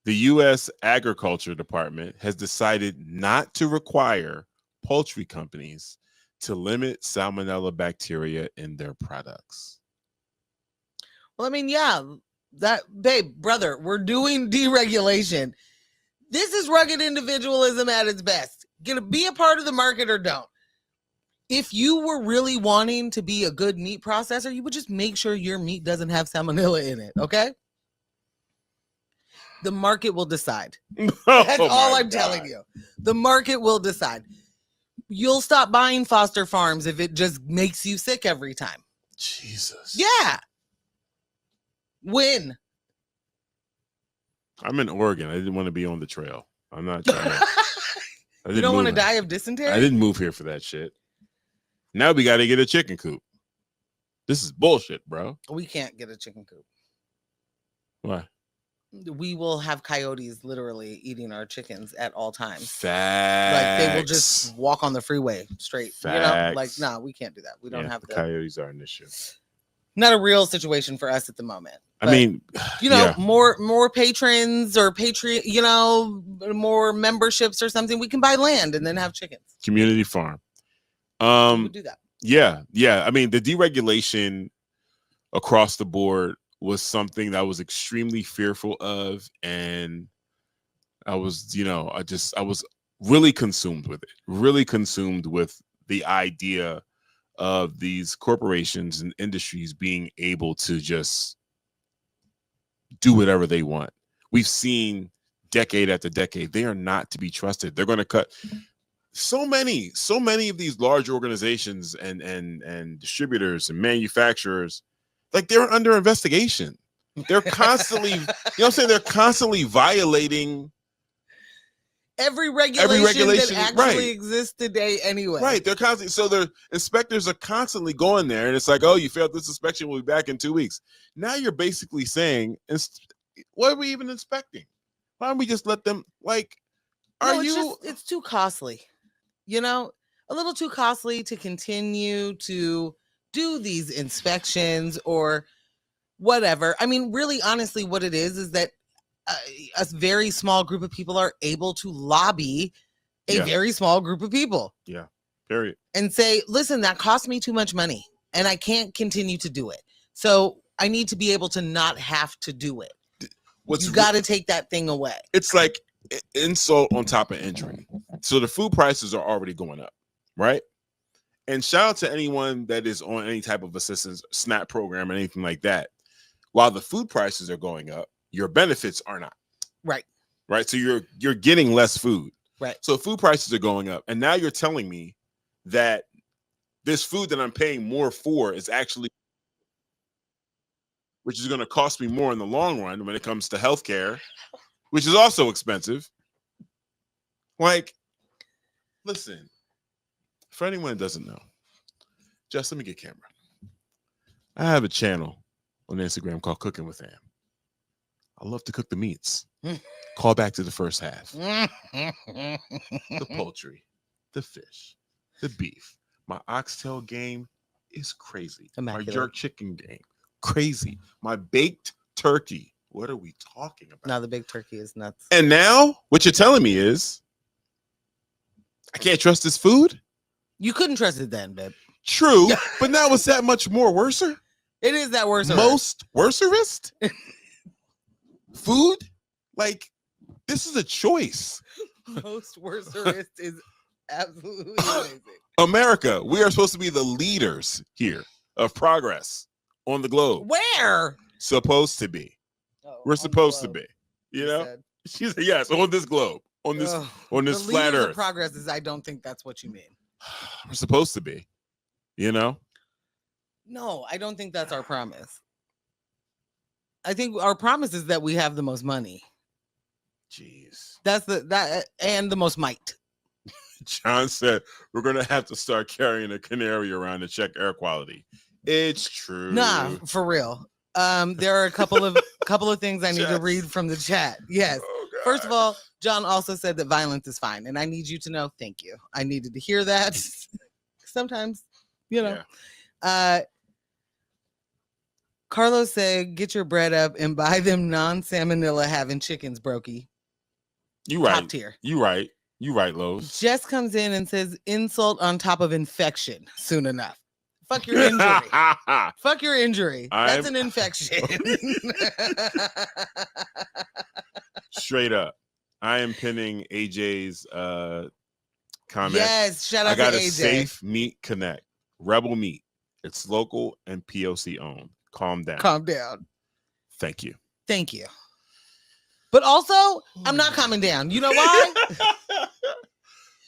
The U.S. Agriculture Department has decided not to require poultry companies to limit salmonella bacteria in their products. Well, I mean, yeah, brother, we're doing deregulation. This is rugged individualism at its best. Gonna be a part of the market or don't. If you were really wanting to be a good meat processor, you would just make sure your meat doesn't have salmonella in it, okay? The market will decide. That's all I'm telling you. The market will decide. You'll stop buying Foster Farms if it just makes you sick every time. Jesus. Yeah. Win. I'm in Oregon. I didn't want to be on the trail. I'm not trying to. You don't want to die of dysentery? I didn't move here for that shit. Now we got to get a chicken coop. This is bullshit, bro. We can't get a chicken coop. Why? We will have coyotes literally eating our chickens at all times. Facts. Like they will just walk on the freeway straight. Facts. You know, like nah, we can't do that. We don't have the coyotes are an issue. Not a real situation for us at the moment. But, I mean, you know, more patrons or Patreon, you know, more memberships or something. We can buy land and then have chickens. Community farm. We would do that. Yeah. I mean, the deregulation across the board was something that I was extremely fearful of, and I was really consumed with it. Really consumed with the idea of these corporations and industries being able to just do whatever they want. We've seen decade after decade, they are not to be trusted. They're going to cut so many of these large organizations and distributors and manufacturers, like they're under investigation. They're constantly, you know what I'm saying? They're constantly violating every regulation that actually exists today anyway. Right. They're constantly, so the inspectors are constantly going there, and it's like, oh, you failed this inspection, we'll be back in 2 weeks. Now you're basically saying, what are we even inspecting? Why don't we just let them, like, it's too costly. a little too costly to continue to do these inspections or whatever. I mean, really, honestly, what it is that a very small group of people are able to lobby a very small group of people. Yeah. Period. And say, listen, that cost me too much money and I can't continue to do it. So I need to be able to not have to do it. You got to take that thing away. It's like insult on top of injury. So the food prices are already going up, right? And shout out to anyone that is on any type of assistance, SNAP program, or anything like that. While the food prices are going up, your benefits are not. Right. Right. So you're getting less food. Right. So food prices are going up. And now you're telling me that this food that I'm paying more for is actually, which is going to cost me more in the long run when it comes to healthcare, which is also expensive. Like, listen, for anyone that doesn't know, Jess, let me get camera. I have a channel on Instagram called Cooking with Am. I love to cook the meats. Call back to the first half. The poultry, the fish, the beef. My oxtail game is crazy. Immaculate. My jerk chicken game, crazy. My baked turkey. What are we talking about? No, the baked turkey is nuts. And now what you're telling me is I can't trust this food? You couldn't trust it then, babe. True, but now it's that much more worser? It is that worse. Most worserist? Food? Like, this is a choice. Most worserist is absolutely amazing. America, we are supposed to be the leaders here of progress on the globe. Where? Supposed to be. Oh, We're supposed to be. You know? Said. She said, yes, on this globe, on this flat earth. Progress is, I don't think that's what you mean. We're supposed to be. You know? No, I don't think that's our promise. I think our promise is that we have the most money. Jeez. That's that and the most might. John said we're gonna have to start carrying a canary around to check air quality. It's true. Nah, for real. There are a couple of things I need to read from the chat. Yes. Oh, first of all, John also said that violence is fine, and I need you to know. Thank you. I needed to hear that. Sometimes, Yeah. Carlos said, "Get your bread up and buy them non-salmonella having chickens, brokey." You right. Top tier. You right. You right, Lowe's. Jess comes in and says, "Insult on top of infection soon enough." Fuck your injury. Fuck your injury. That's an infection. Straight up. I am pinning AJ's comment. Yes, shout out to AJ. I got a Safe Meat Connect. Rebel Meat. It's local and POC owned. Calm down. Calm down. Thank you. Thank you. But also, I'm not calming down. You know why?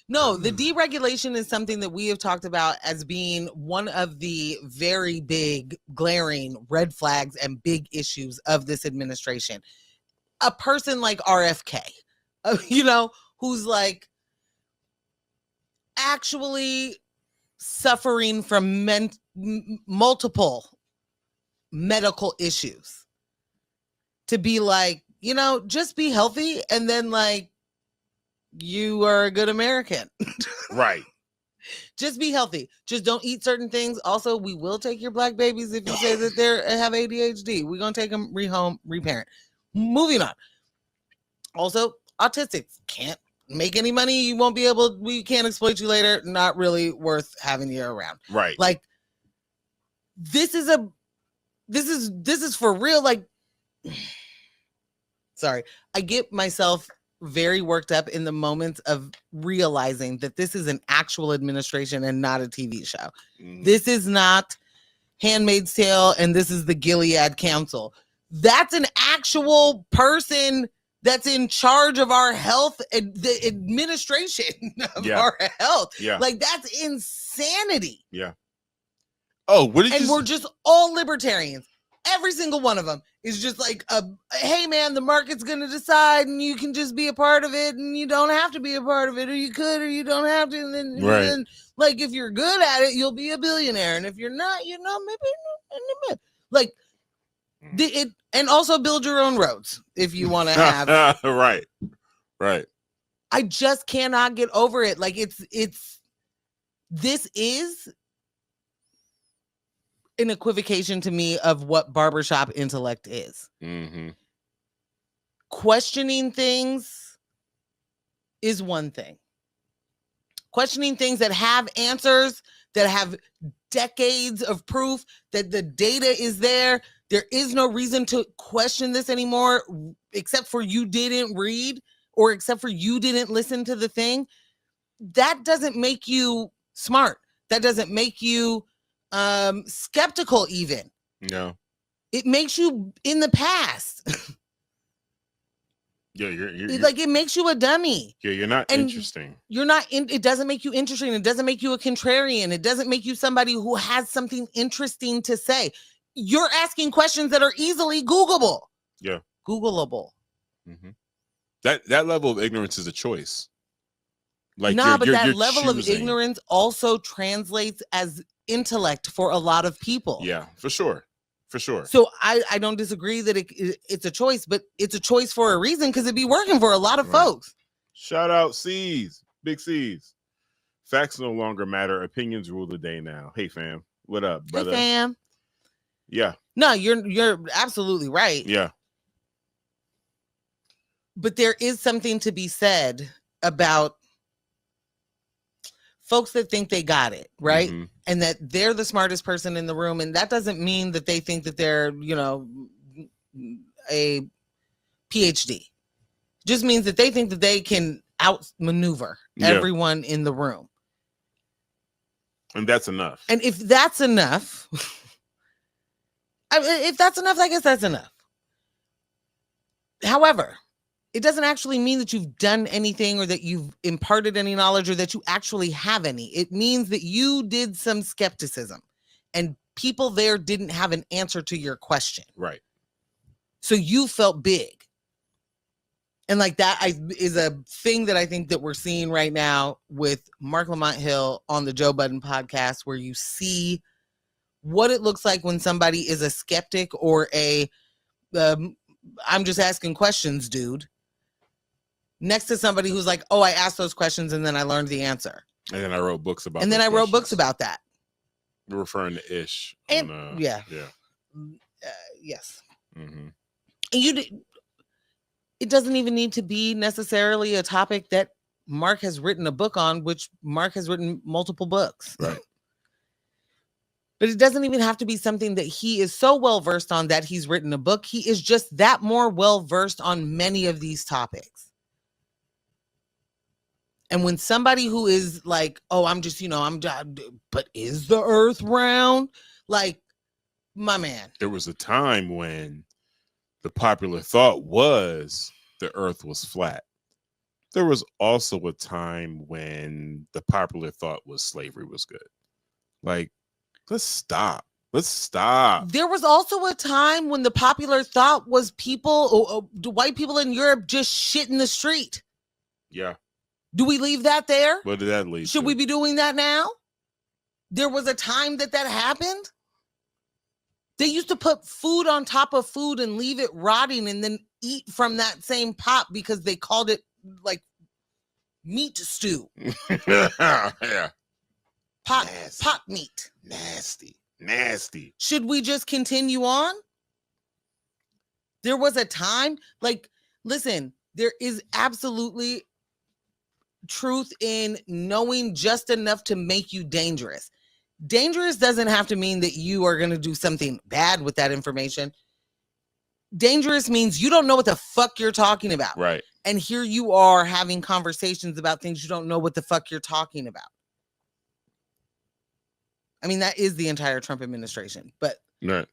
No, the deregulation is something that we have talked about as being one of the very big, glaring red flags and big issues of this administration. A person like RFK, who's like actually suffering from multiple medical issues, to be like, just be healthy and then like you are a good American. Right. Just be healthy. Just don't eat certain things. Also, we will take your black babies if you say that they have ADHD. We're going to take them reparent. Moving on. Also, autistics can't make any money. We can't exploit you later. Not really worth having you around. Right. Like, this is for real. Like, sorry. I get myself very worked up in the moments of realizing that this is an actual administration and not a TV show. Mm. This is not Handmaid's Tale and this is the Gilead Council. That's an actual person that's in charge of our health, the administration of our health. Yeah. Like, that's insanity. Yeah. Oh, we're just all libertarians. Every single one of them is just like, hey, man, the market's going to decide and you can just be a part of it and you don't have to be a part of it, or you could, or you don't have to. And then, like, if you're good at it, you'll be a billionaire. And if you're not, maybe like and also build your own roads if you want to have. Right. I just cannot get over it. Like this is an equivocation to me of what barbershop intellect is. Mm-hmm. Questioning things is one thing. Questioning things that have answers, that have decades of proof, that the data is there. There is no reason to question this anymore, except for you didn't read or except for you didn't listen to the thing. That doesn't make you smart. That doesn't make you skeptical even. No. It makes you in the past. Yeah, you're like it makes you a dummy. Yeah, you're not interesting. You're not it doesn't make you interesting. It doesn't make you a contrarian. It doesn't make you somebody who has something interesting to say. You're asking questions that are easily Googleable. Yeah. Googleable. Mm-hmm. That level of ignorance is a choice. Like but that you're level choosing. of ignorance also translates as intellect for a lot of people. Yeah, for sure. For sure. So I don't disagree that it's a choice, but it's a choice for a reason because it'd be working for a lot of folks. Shout out C's, big C's. Facts no longer matter. Opinions rule the day now. Hey fam, what up, brother? Hey fam. Yeah. No, you're absolutely right. Yeah. But there is something to be said about folks that think they got it, right? Mm-hmm. And that they're the smartest person in the room. And that doesn't mean that they think that they're, a PhD. Just means that they think that they can outmaneuver everyone in the room. And that's enough. And if that's enough, I guess that's enough. However, it doesn't actually mean that you've done anything or that you've imparted any knowledge or that you actually have any. It means that you did some skepticism and people there didn't have an answer to your question. Right. So you felt big. And like that is a thing that I think that we're seeing right now with Mark Lamont Hill on the Joe Budden podcast, where you see what it looks like when somebody is a skeptic or I'm just asking questions, dude. Next to somebody who's like, oh, I asked those questions and then I learned the answer. And then I wrote books about And then I wrote books about that. We're referring to Ish. And, yeah. Yes. Mm-hmm. And it doesn't even need to be necessarily a topic that Mark has written a book on, which Mark has written multiple books. Right. But it doesn't even have to be something that he is so well versed on that he's written a book. He is just that more well versed on many of these topics. And when somebody who is like, oh, I'm just, but is the earth round? Like, my man. There was a time when the popular thought was the earth was flat. There was also a time when the popular thought was slavery was good. Like, let's stop. There was also a time when the popular thought was white people in Europe just shit in the street. Yeah. Do we leave that there? What did that lead Should to? we be doing that now? There was a time that happened. They used to put food on top of food and leave it rotting and then eat from that same pot because they called it like meat stew. Yeah. Pot meat. Nasty. Should we just continue on? There was a time, like, listen, there is absolutely truth in knowing just enough to make you dangerous. Dangerous doesn't have to mean that you are going to do something bad with that information. Dangerous means you don't know what the fuck you're talking about. Right. And here you are having conversations about things you don't know what the fuck you're talking about. I mean, that is the entire Trump administration. But right.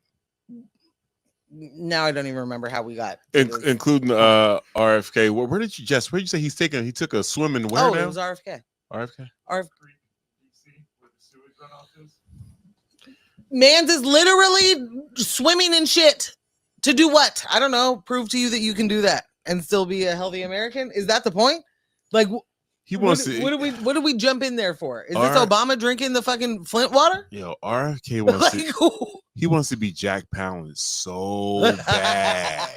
Now I don't even remember how we got. Including RFK. Where did you say he took a swim in where now? It was RFK. Mans is literally swimming in shit to do what? I don't know. Prove to you that you can do that and still be a healthy American. Is that the point? Like, he wants what do we jump in there for? Is this Obama drinking the fucking Flint water? Yo, RFK wants he wants to be Jack Palance so bad.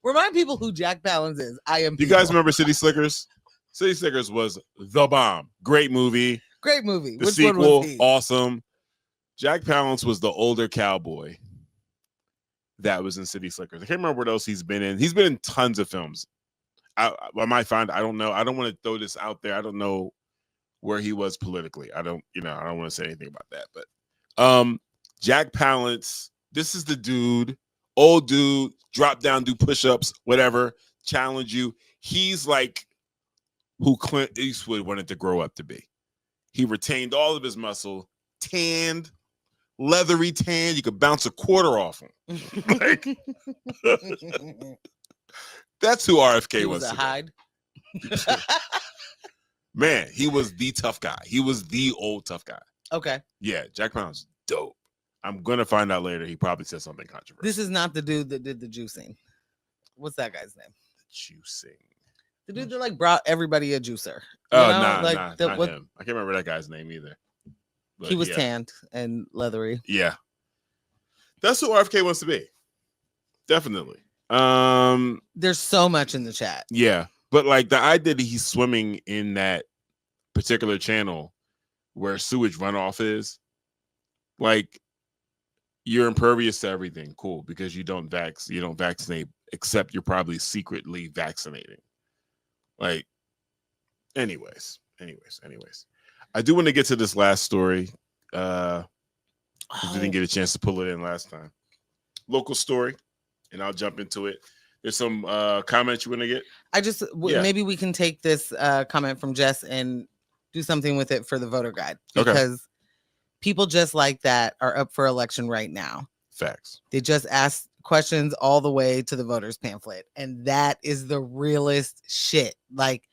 Remind people who Jack Palance is. I am. You guys remember City Slickers? City Slickers was the bomb. Great movie. Great movie. The Which sequel, one was he? awesome. Jack Palance was the older cowboy that was in City Slickers. I can't remember what else he's been in. He's been in tons of films. I might find. I don't know. I don't want to throw this out there. I don't know where he was politically. I don't want to say anything about that. But Jack Palance, this is the dude, old dude, drop down, do push-ups, whatever, challenge you. He's like who Clint Eastwood wanted to grow up to be. He retained all of his muscle, tanned, leathery tan. You could bounce a quarter off him. Like, that's who RFK He was. was a Hyde. Man, he was the tough guy. He was the old tough guy. Okay. Yeah, Jack Palance, dope. I'm gonna find out later. He probably said something controversial. This is not the dude that did the juicing. What's that guy's name? Juicing. The dude that like brought everybody a juicer. Oh, know? nah, like not the, him. I can't remember that guy's name either. But he was yeah. tanned and leathery. Yeah, that's who RFK wants to be. Definitely. There's so much in the chat. Yeah, but like the idea that he's swimming in that particular channel where sewage runoff is, like, you're impervious to everything. Cool, because you don't vaccinate, except you're probably secretly vaccinating. Like, anyways. I do want to get to this last story. We didn't get a chance to pull it in last time. Local story, and I'll jump into it. There's some comments you want to get? Maybe we can take this comment from Jess and do something with it for the voter guide, because people just like that are up for election right now. Facts. They just ask questions all the way to the voters pamphlet, and that is the realest shit. Like,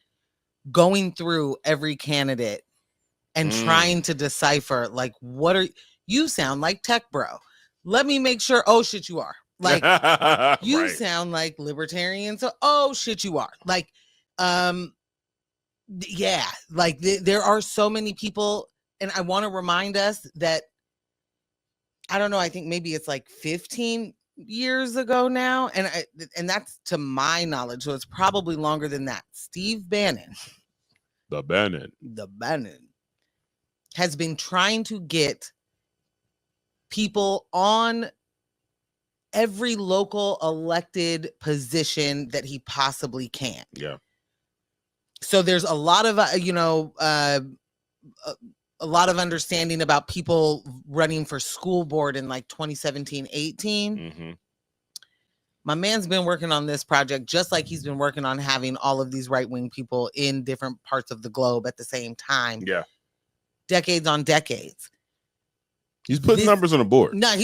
going through every candidate and trying to decipher, like, you sound like tech bro. Let me make sure. Oh shit, you are. Like, you Right. sound like libertarian. So, oh shit, you are. Like, yeah, like there are so many people, and I want to remind us that, I don't know, I think maybe it's like 15 years ago now, and that's to my knowledge, so it's probably longer than that. Steve Bannon, the Bannon has been trying to get people on every local elected position that he possibly can. Yeah. So there's a lot of a lot of understanding about people running for school board in like 2017-18. Mm-hmm. My man's been working on this project just like he's been working on having all of these right-wing people in different parts of the globe at the same time. Yeah. Decades on decades. He's putting numbers on the board. No,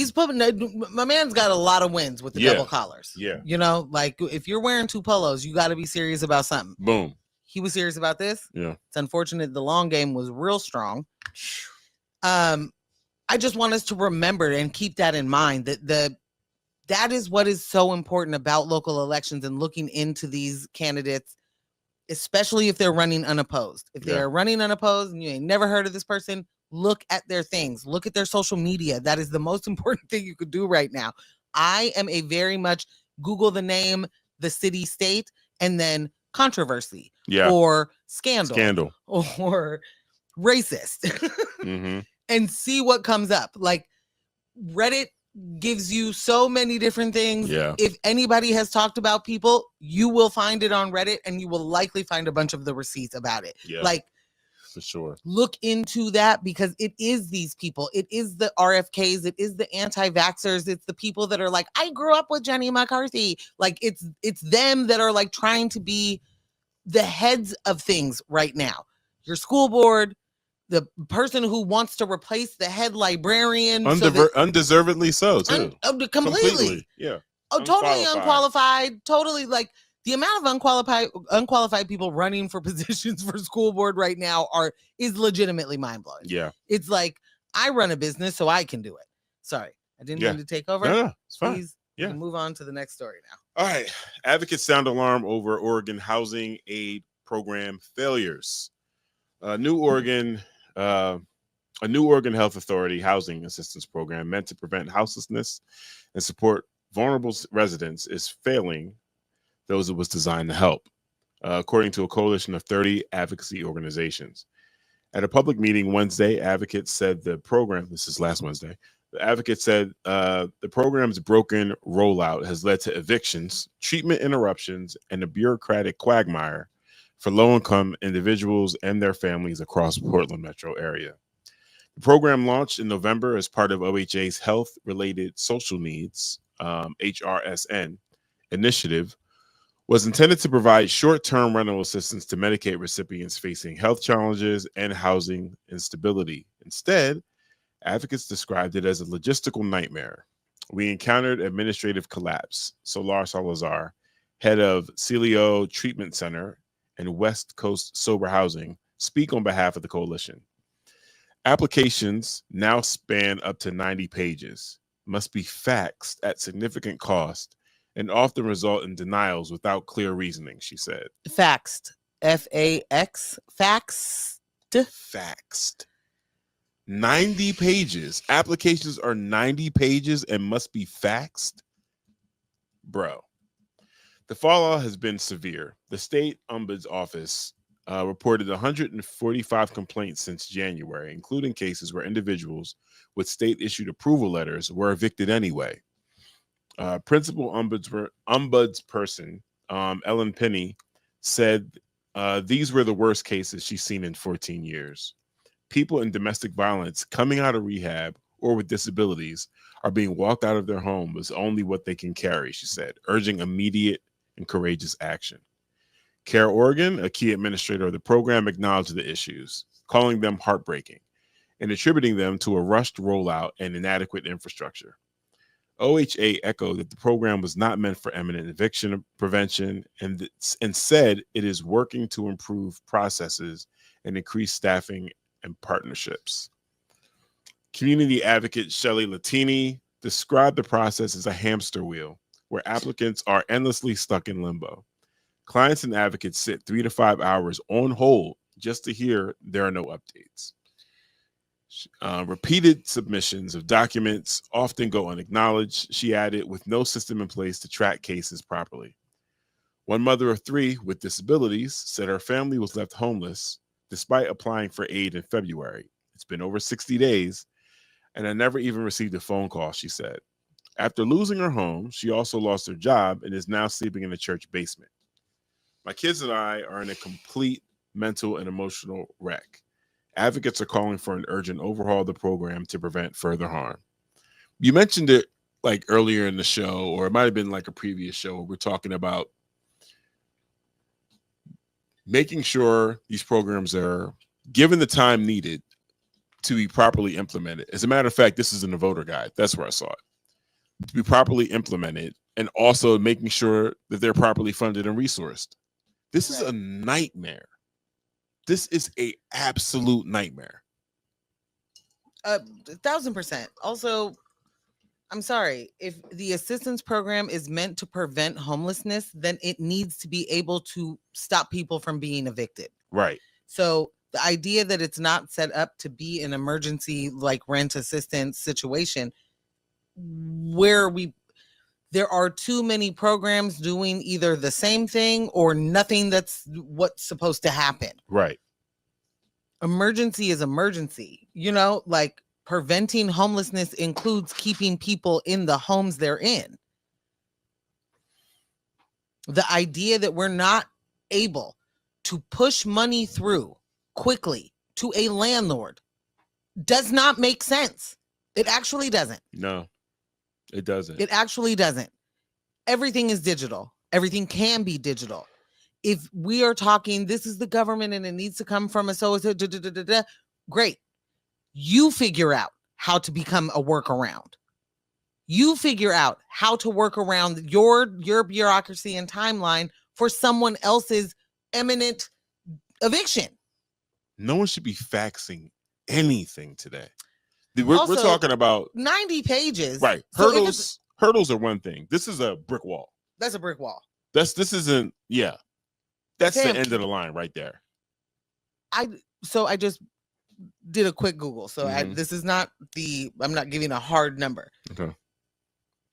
my man's got a lot of wins with the double collars. Yeah. You know, like, if you're wearing two polos, you got to be serious about something. Boom. He was serious about this. Yeah. It's unfortunate the long game was real strong. I just want us to remember and keep that in mind, that is what is so important about local elections and looking into these candidates, especially if they're running unopposed. If they are running unopposed and you ain't never heard of this person, look at their things, look at their social media. That is the most important thing you could do right now. I am a very much Google the name, the city, state, and then controversy or scandal or racist mm-hmm. and see what comes up. Like, Reddit gives you so many different things. Yeah. If anybody has talked about people, you will find it on Reddit, and you will likely find a bunch of the receipts about it. Yeah. Like, for sure. Look into that, because it is these people. It is the RFKs. It is the anti-vaxxers. It's the people that are like, I grew up with Jenny McCarthy. Like, it's them that are like trying to be the heads of things right now. Your school board, the person who wants to replace the head librarian. Undeservedly so, too. Completely. Yeah. Oh, totally unqualified. Totally, like, the amount of unqualified people running for positions for school board right now is legitimately mind-blowing. Yeah. It's like, I run a business, so I can do it. Sorry, I didn't mean to take over. No, it's fine. Please, we can move on to the next story now. All right. Advocates sound alarm over Oregon housing aid program failures. A new Oregon Health Authority housing assistance program meant to prevent houselessness and support vulnerable residents is failing those it was designed to help, according to a coalition of 30 advocacy organizations. At a public meeting Wednesday, advocates said the program, this is last Wednesday, the advocate said the program's broken rollout has led to evictions, treatment interruptions, and a bureaucratic quagmire for low-income individuals and their families across Portland metro area. The program launched in November as part of OHA's Health-Related Social Needs, HRSN, initiative, was intended to provide short-term rental assistance to Medicaid recipients facing health challenges and housing instability. Instead, advocates described it as a logistical nightmare. We encountered administrative collapse, Solar Salazar, head of Celio Treatment Center and West Coast Sober Housing, speak on behalf of the coalition. Applications now span up to 90 pages, must be faxed at significant cost, and often result in denials without clear reasoning, she said. Faxed. F-A-X. Faxed. Faxed. 90 pages. Applications are 90 pages and must be faxed? Bro. The fallout has been severe. The state ombuds's office reported 145 complaints since January, including cases where individuals with state-issued approval letters were evicted anyway. Principal ombudsperson Ellen Penny said these were the worst cases she's seen in 14 years. People in domestic violence coming out of rehab or with disabilities are being walked out of their home with only what they can carry, she said, urging immediate and courageous action. Care Oregon, a key administrator of the program, acknowledged the issues, calling them heartbreaking and attributing them to a rushed rollout and inadequate infrastructure. OHA echoed that the program was not meant for imminent eviction prevention and said it is working to improve processes and increase staffing and partnerships. Community advocate Shelley Latini described the process as a hamster wheel where applicants are endlessly stuck in limbo. Clients and advocates sit 3 to 5 hours on hold just to hear there are no updates. Repeated submissions of documents often go unacknowledged, she added, with no system in place to track cases properly. One mother of 3 with disabilities said her family was left homeless despite applying for aid in February. It's been over 60 days, and I never even received a phone call, she said. After losing her home, she also lost her job and is now sleeping in a church basement. My kids and I are in a complete mental and emotional wreck. Advocates are calling for an urgent overhaul of the program to prevent further harm. You mentioned it like earlier in the show, or it might have been like a previous show where we're talking about making sure these programs are given the time needed to be properly implemented. As a matter of fact, this is in the voter guide. That's where I saw it. To be properly implemented, and also making sure that they're properly funded and resourced. This is a nightmare. This is a absolute nightmare. 1,000%. Also, I'm sorry, if the assistance program is meant to prevent homelessness, then it needs to be able to stop people from being evicted. Right. So the idea that it's not set up to be an emergency like rent assistance situation where there are too many programs doing either the same thing or nothing that's what's supposed to happen. Right. Emergency is emergency. Like preventing homelessness includes keeping people in the homes they're in. The idea that we're not able to push money through quickly to a landlord does not make sense. It actually doesn't. No. It doesn't. It actually doesn't. Everything is digital. Everything can be digital. If we are talking, this is the government and it needs to come from a great. You figure out how to become a workaround. You figure out how to work around your bureaucracy and timeline for someone else's imminent eviction. No one should be faxing anything today. We're talking about 90 pages. Right. Hurdles are one thing. This is a brick wall. That's a brick wall. That's the end of the line right there. I just did a quick Google. So this is not I'm not giving a hard number. Okay.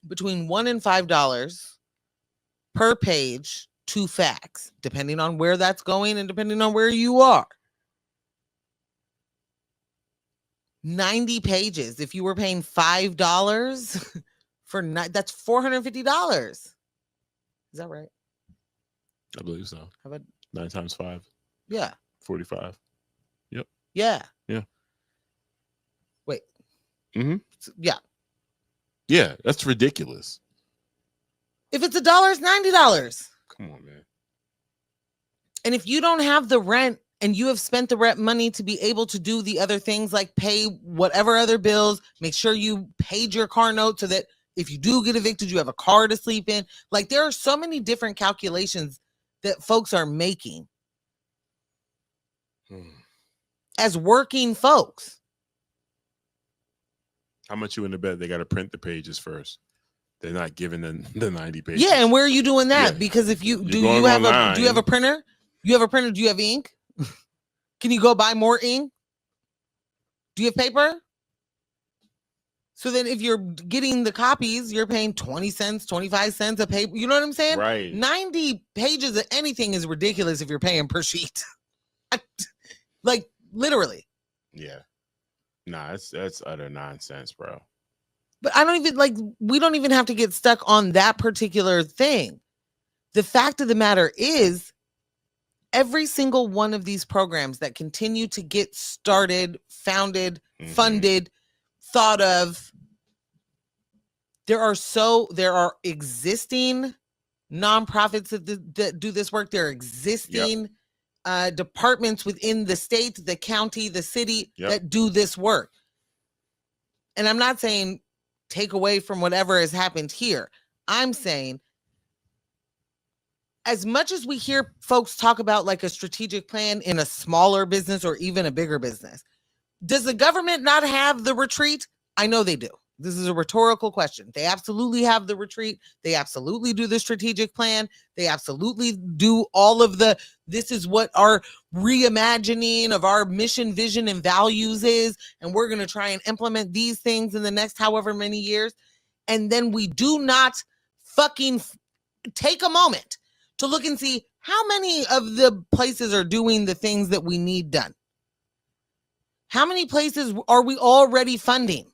Between $1 and $5 per page to fax, depending on where that's going and depending on where you are. 90 pages. If you were paying $5 for that's $450. Is that right? I believe so. How about 9 times 5? Yeah. 45. Yep. Yeah. Yeah. Wait. Mm-hmm. Yeah. Yeah, that's ridiculous. If it's $1, it's $90. Come on, man. And if you don't have the rent and you have spent the rent money to be able to do the other things like pay whatever other bills, make sure you paid your car note so that if you do get evicted, you have a car to sleep in. Like, there are so many different calculations that folks are making as working folks. How much you in the bed? They got to print the pages first. They're not giving the 90 pages. Yeah, and where are you doing that? Yeah. Because if you do, You're you going have online. do you have a printer? You have a printer? Do you have ink? Can you go buy more ink? Do you have paper? So then if you're getting the copies, you're paying 20 cents, 25 cents a paper. You know what I'm saying? Right. 90 pages of anything is ridiculous if you're paying per sheet. Like, literally. Yeah. Nah, that's utter nonsense, bro. But we don't even have to get stuck on that particular thing. The fact of the matter is, every single one of these programs that continue to get started, founded, funded, thought of, there are existing nonprofits that do this work. There are existing departments within the state, the county, the city that do this work. And I'm not saying take away from whatever has happened here. I'm saying, as much as we hear folks talk about like a strategic plan in a smaller business or even a bigger business, does the government not have the retreat? I know they do. This is a rhetorical question. They absolutely have the retreat. They absolutely do the strategic plan. They absolutely do all of this is what our reimagining of our mission, vision, and values is. And we're going to try and implement these things in the next however many years. And then we do not fucking take a moment to look and see how many of the places are doing the things that we need done. How many places are we already funding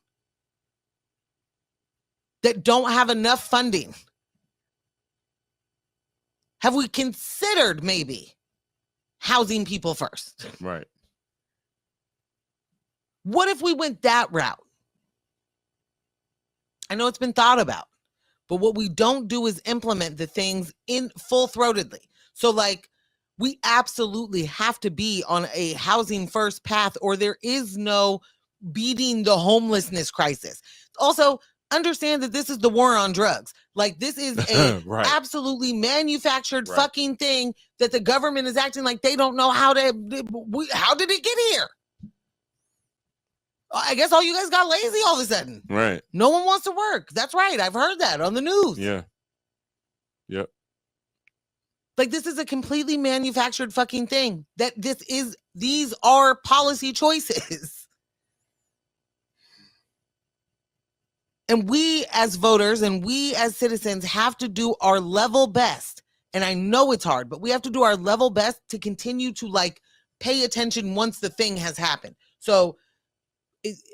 that don't have enough funding? Have we considered maybe housing people first? Right. What if we went that route? I know it's been thought about, but what we don't do is implement the things in full-throatedly. So like, we absolutely have to be on a housing first path, or there is no beating the homelessness crisis. Also, understand that this is the war on drugs. Like, this is a absolutely manufactured fucking thing that the government is acting like they don't know how did it get here? I guess all you guys got lazy all of a sudden. Right. No one wants to work. That's right. I've heard that on the news. Yeah. Yep. Like, this is a completely manufactured fucking thing. These are policy choices. And we as voters and we as citizens have to do our level best. And I know it's hard, but we have to do our level best to continue to like pay attention once the thing has happened. So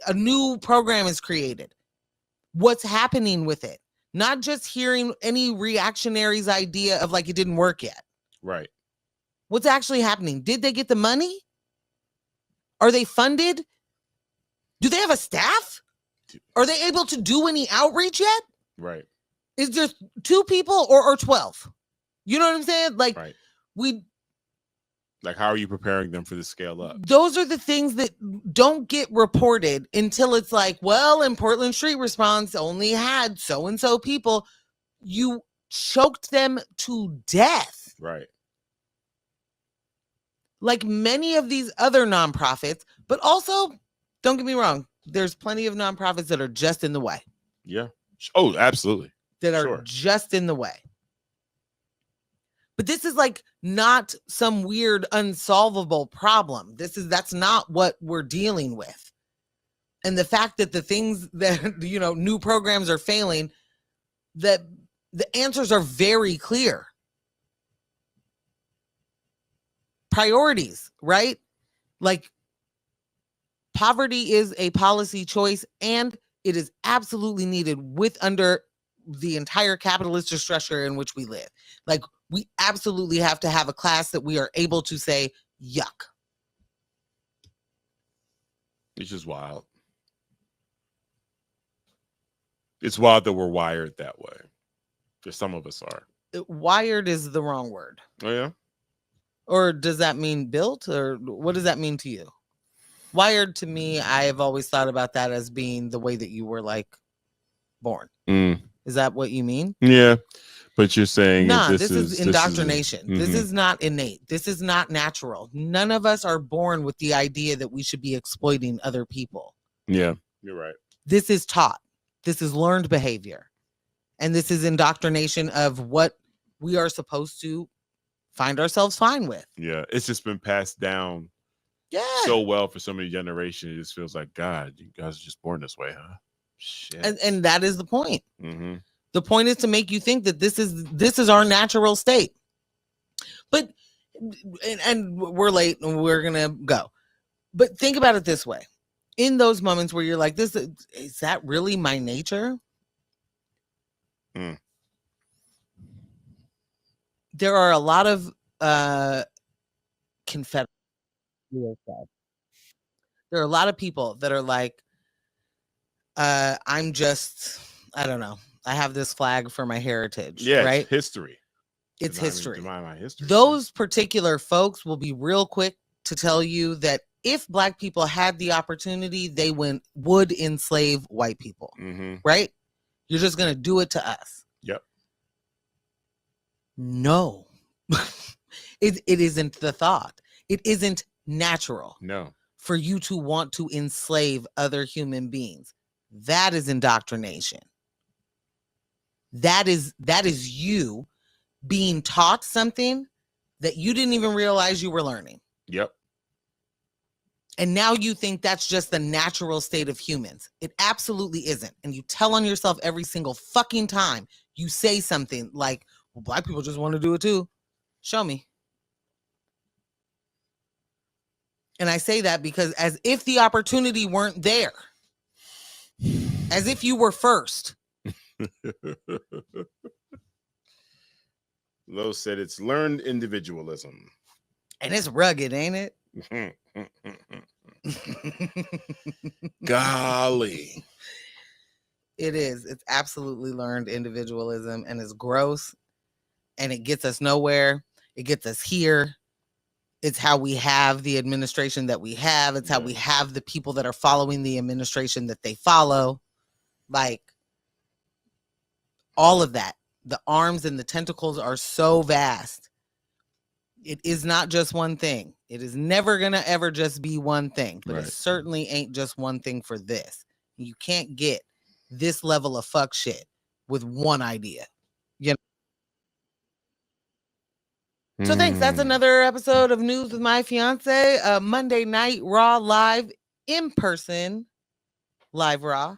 a new program is created. What's happening with it? Not just hearing any reactionary's idea of like it didn't work yet. Right. What's actually happening? Did they get the money? Are they funded? Do they have a staff? Are they able to do any outreach yet? Right. Is there 2 people or 12? You know what I'm saying? Like, like, how are you preparing them for the scale up? Those are the things that don't get reported until it's like, well, in Portland Street Response only had so-and-so people. You choked them to death. Right. Like many of these other nonprofits, but also, don't get me wrong, there's plenty of nonprofits that are just in the way. Yeah. Oh, absolutely. That are just in the way. But this is like not some weird unsolvable problem. That's not what we're dealing with. And the fact that the things that, new programs are failing, that The answers are very clear. Priorities, right? Like, poverty is a policy choice, and it is absolutely needed under the entire capitalist structure in which we live. Like, we absolutely have to have a class that we are able to say, yuck. It's just wild. It's wild that we're wired that way. Because some of us are. Wired is the wrong word. Oh, yeah? Or does that mean built? Or what does that mean to you? Wired, to me, I have always thought about that as being the way that you were, like, born. Is that what you mean? Yeah. But you're saying this is indoctrination. This is not innate. This is not natural. None of us are born with the idea that we should be exploiting other people. Yeah, you're right. This is taught. This is learned behavior. And this is indoctrination of what we are supposed to find ourselves fine with. Yeah, it's just been passed down so well for so many generations. It just feels like, God, you guys are just born this way, huh? Shit. And that is the point. The point is to make you think that this is our natural state. But, and we're late and we're going to go. But think about it this way. In those moments where you're like, is that really my nature? There are a lot of Confederate. There are a lot of people that are like, I'm just, I don't know. I have this flag for my heritage. Yeah, right? It's history. It's history. My history. Those particular folks will be real quick to tell you that if Black people had the opportunity, they would enslave white people. Right? You're just going to do it to us. Yep. No. It isn't the thought. It isn't natural. No. For you to want to enslave other human beings. That is indoctrination. That is you being taught something that you didn't even realize you were learning. Yep. And now you think that's just the natural state of humans. It absolutely isn't. And you tell on yourself every single fucking time you say something like, well, Black people just want to do it too. Show me. And I say that because as if the opportunity weren't there. As if you were first. Lowe said it's learned individualism. And it's rugged, ain't it? Golly. It is. It's absolutely learned individualism, and it's gross, and it gets us nowhere. It gets us here. It's how we have the administration that we have. It's how we have the people that are following the administration that they follow. Like, all of that. The arms and the tentacles are so vast. It is not just one thing. It is never going to ever just be one thing. But it certainly ain't just one thing for this. You can't get this level of fuck shit with one idea. You know? So thanks. That's another episode of News with My Fiance. Monday night Raw live in person. Live Raw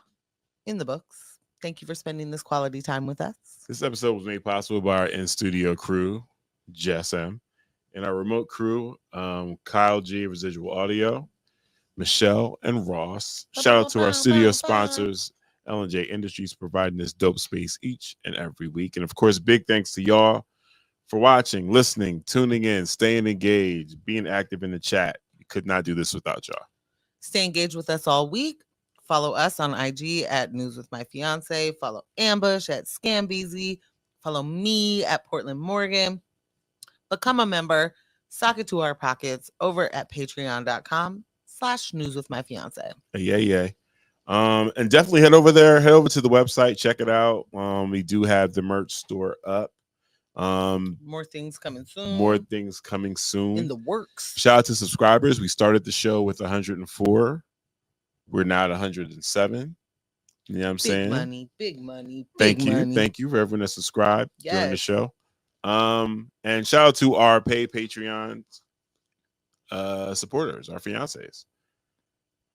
in the books. Thank you for spending this quality time with us. This episode was made possible by our in-studio crew, Jess M, and our remote crew, Kyle G, Residual Audio, Michelle, and Ross. Shout out to our studio sponsors, L&J Industries, providing this dope space each and every week. And of course, big thanks to y'all for watching, listening, tuning in, staying engaged, being active in the chat. We could not do this without y'all. Stay engaged with us all week. Follow us on IG at News with My Fiance. Follow Ambush at Scambeezy. Follow me at Portland Morgan. Become a member. Sock it to our pockets over at patreon.com/News with My Fiance. Yeah. And definitely head over there. Head over to the website. Check it out. We do have the merch store up. More things coming soon. In the works. Shout out to subscribers. We started the show with 104. We're now at 107. You know what I'm saying? Big money. Thank you for everyone that subscribed during the show. And shout out to our paid Patreon supporters, our fiancés.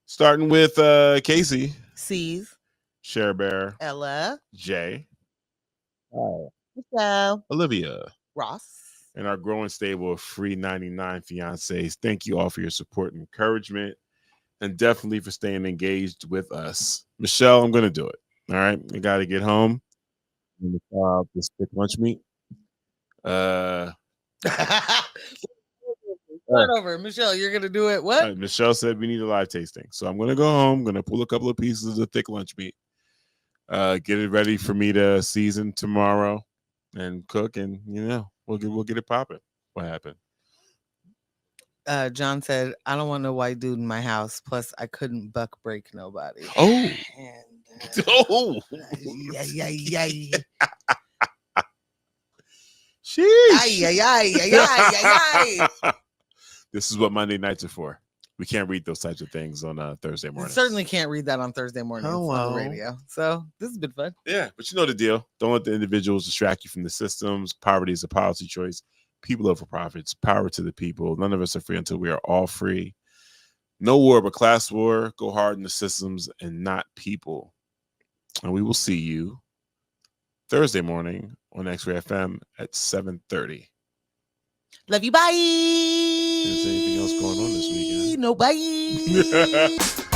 Starting with Casey, C's, Cher Bear, Ella, Jay, Michelle. Olivia, Ross. and our growing stable of free 99 fiancés. Thank you all for your support and encouragement, and definitely for staying engaged with us. Michelle, I'm going to do it. All right. We got to get home. This thick lunch meat. Start over. Michelle, you're going to do it. What? Michelle said we need a live tasting. So I'm going to go home. Going to pull a couple of pieces of thick lunch meat. Get it ready for me to season tomorrow and cook. And, we'll get it popping. What happened? John said, I don't want no white dude in my house. Plus, I couldn't buck break nobody. Oh. And, Sheesh. This is what Monday nights are for. We can't read those types of things on Thursday morning. Certainly can't read that on Thursday mornings on the radio. So this has been fun. Yeah, but you know the deal. Don't let the individuals distract you from the systems. Poverty is a policy choice. People over profits. Power to the people. None of us are free until we are all free. No war but class war. Go hard in the systems and not people. And we will see you Thursday morning on X-Ray FM at 7:30. Love you. Bye. Is there anything else going on this weekend? No, bye.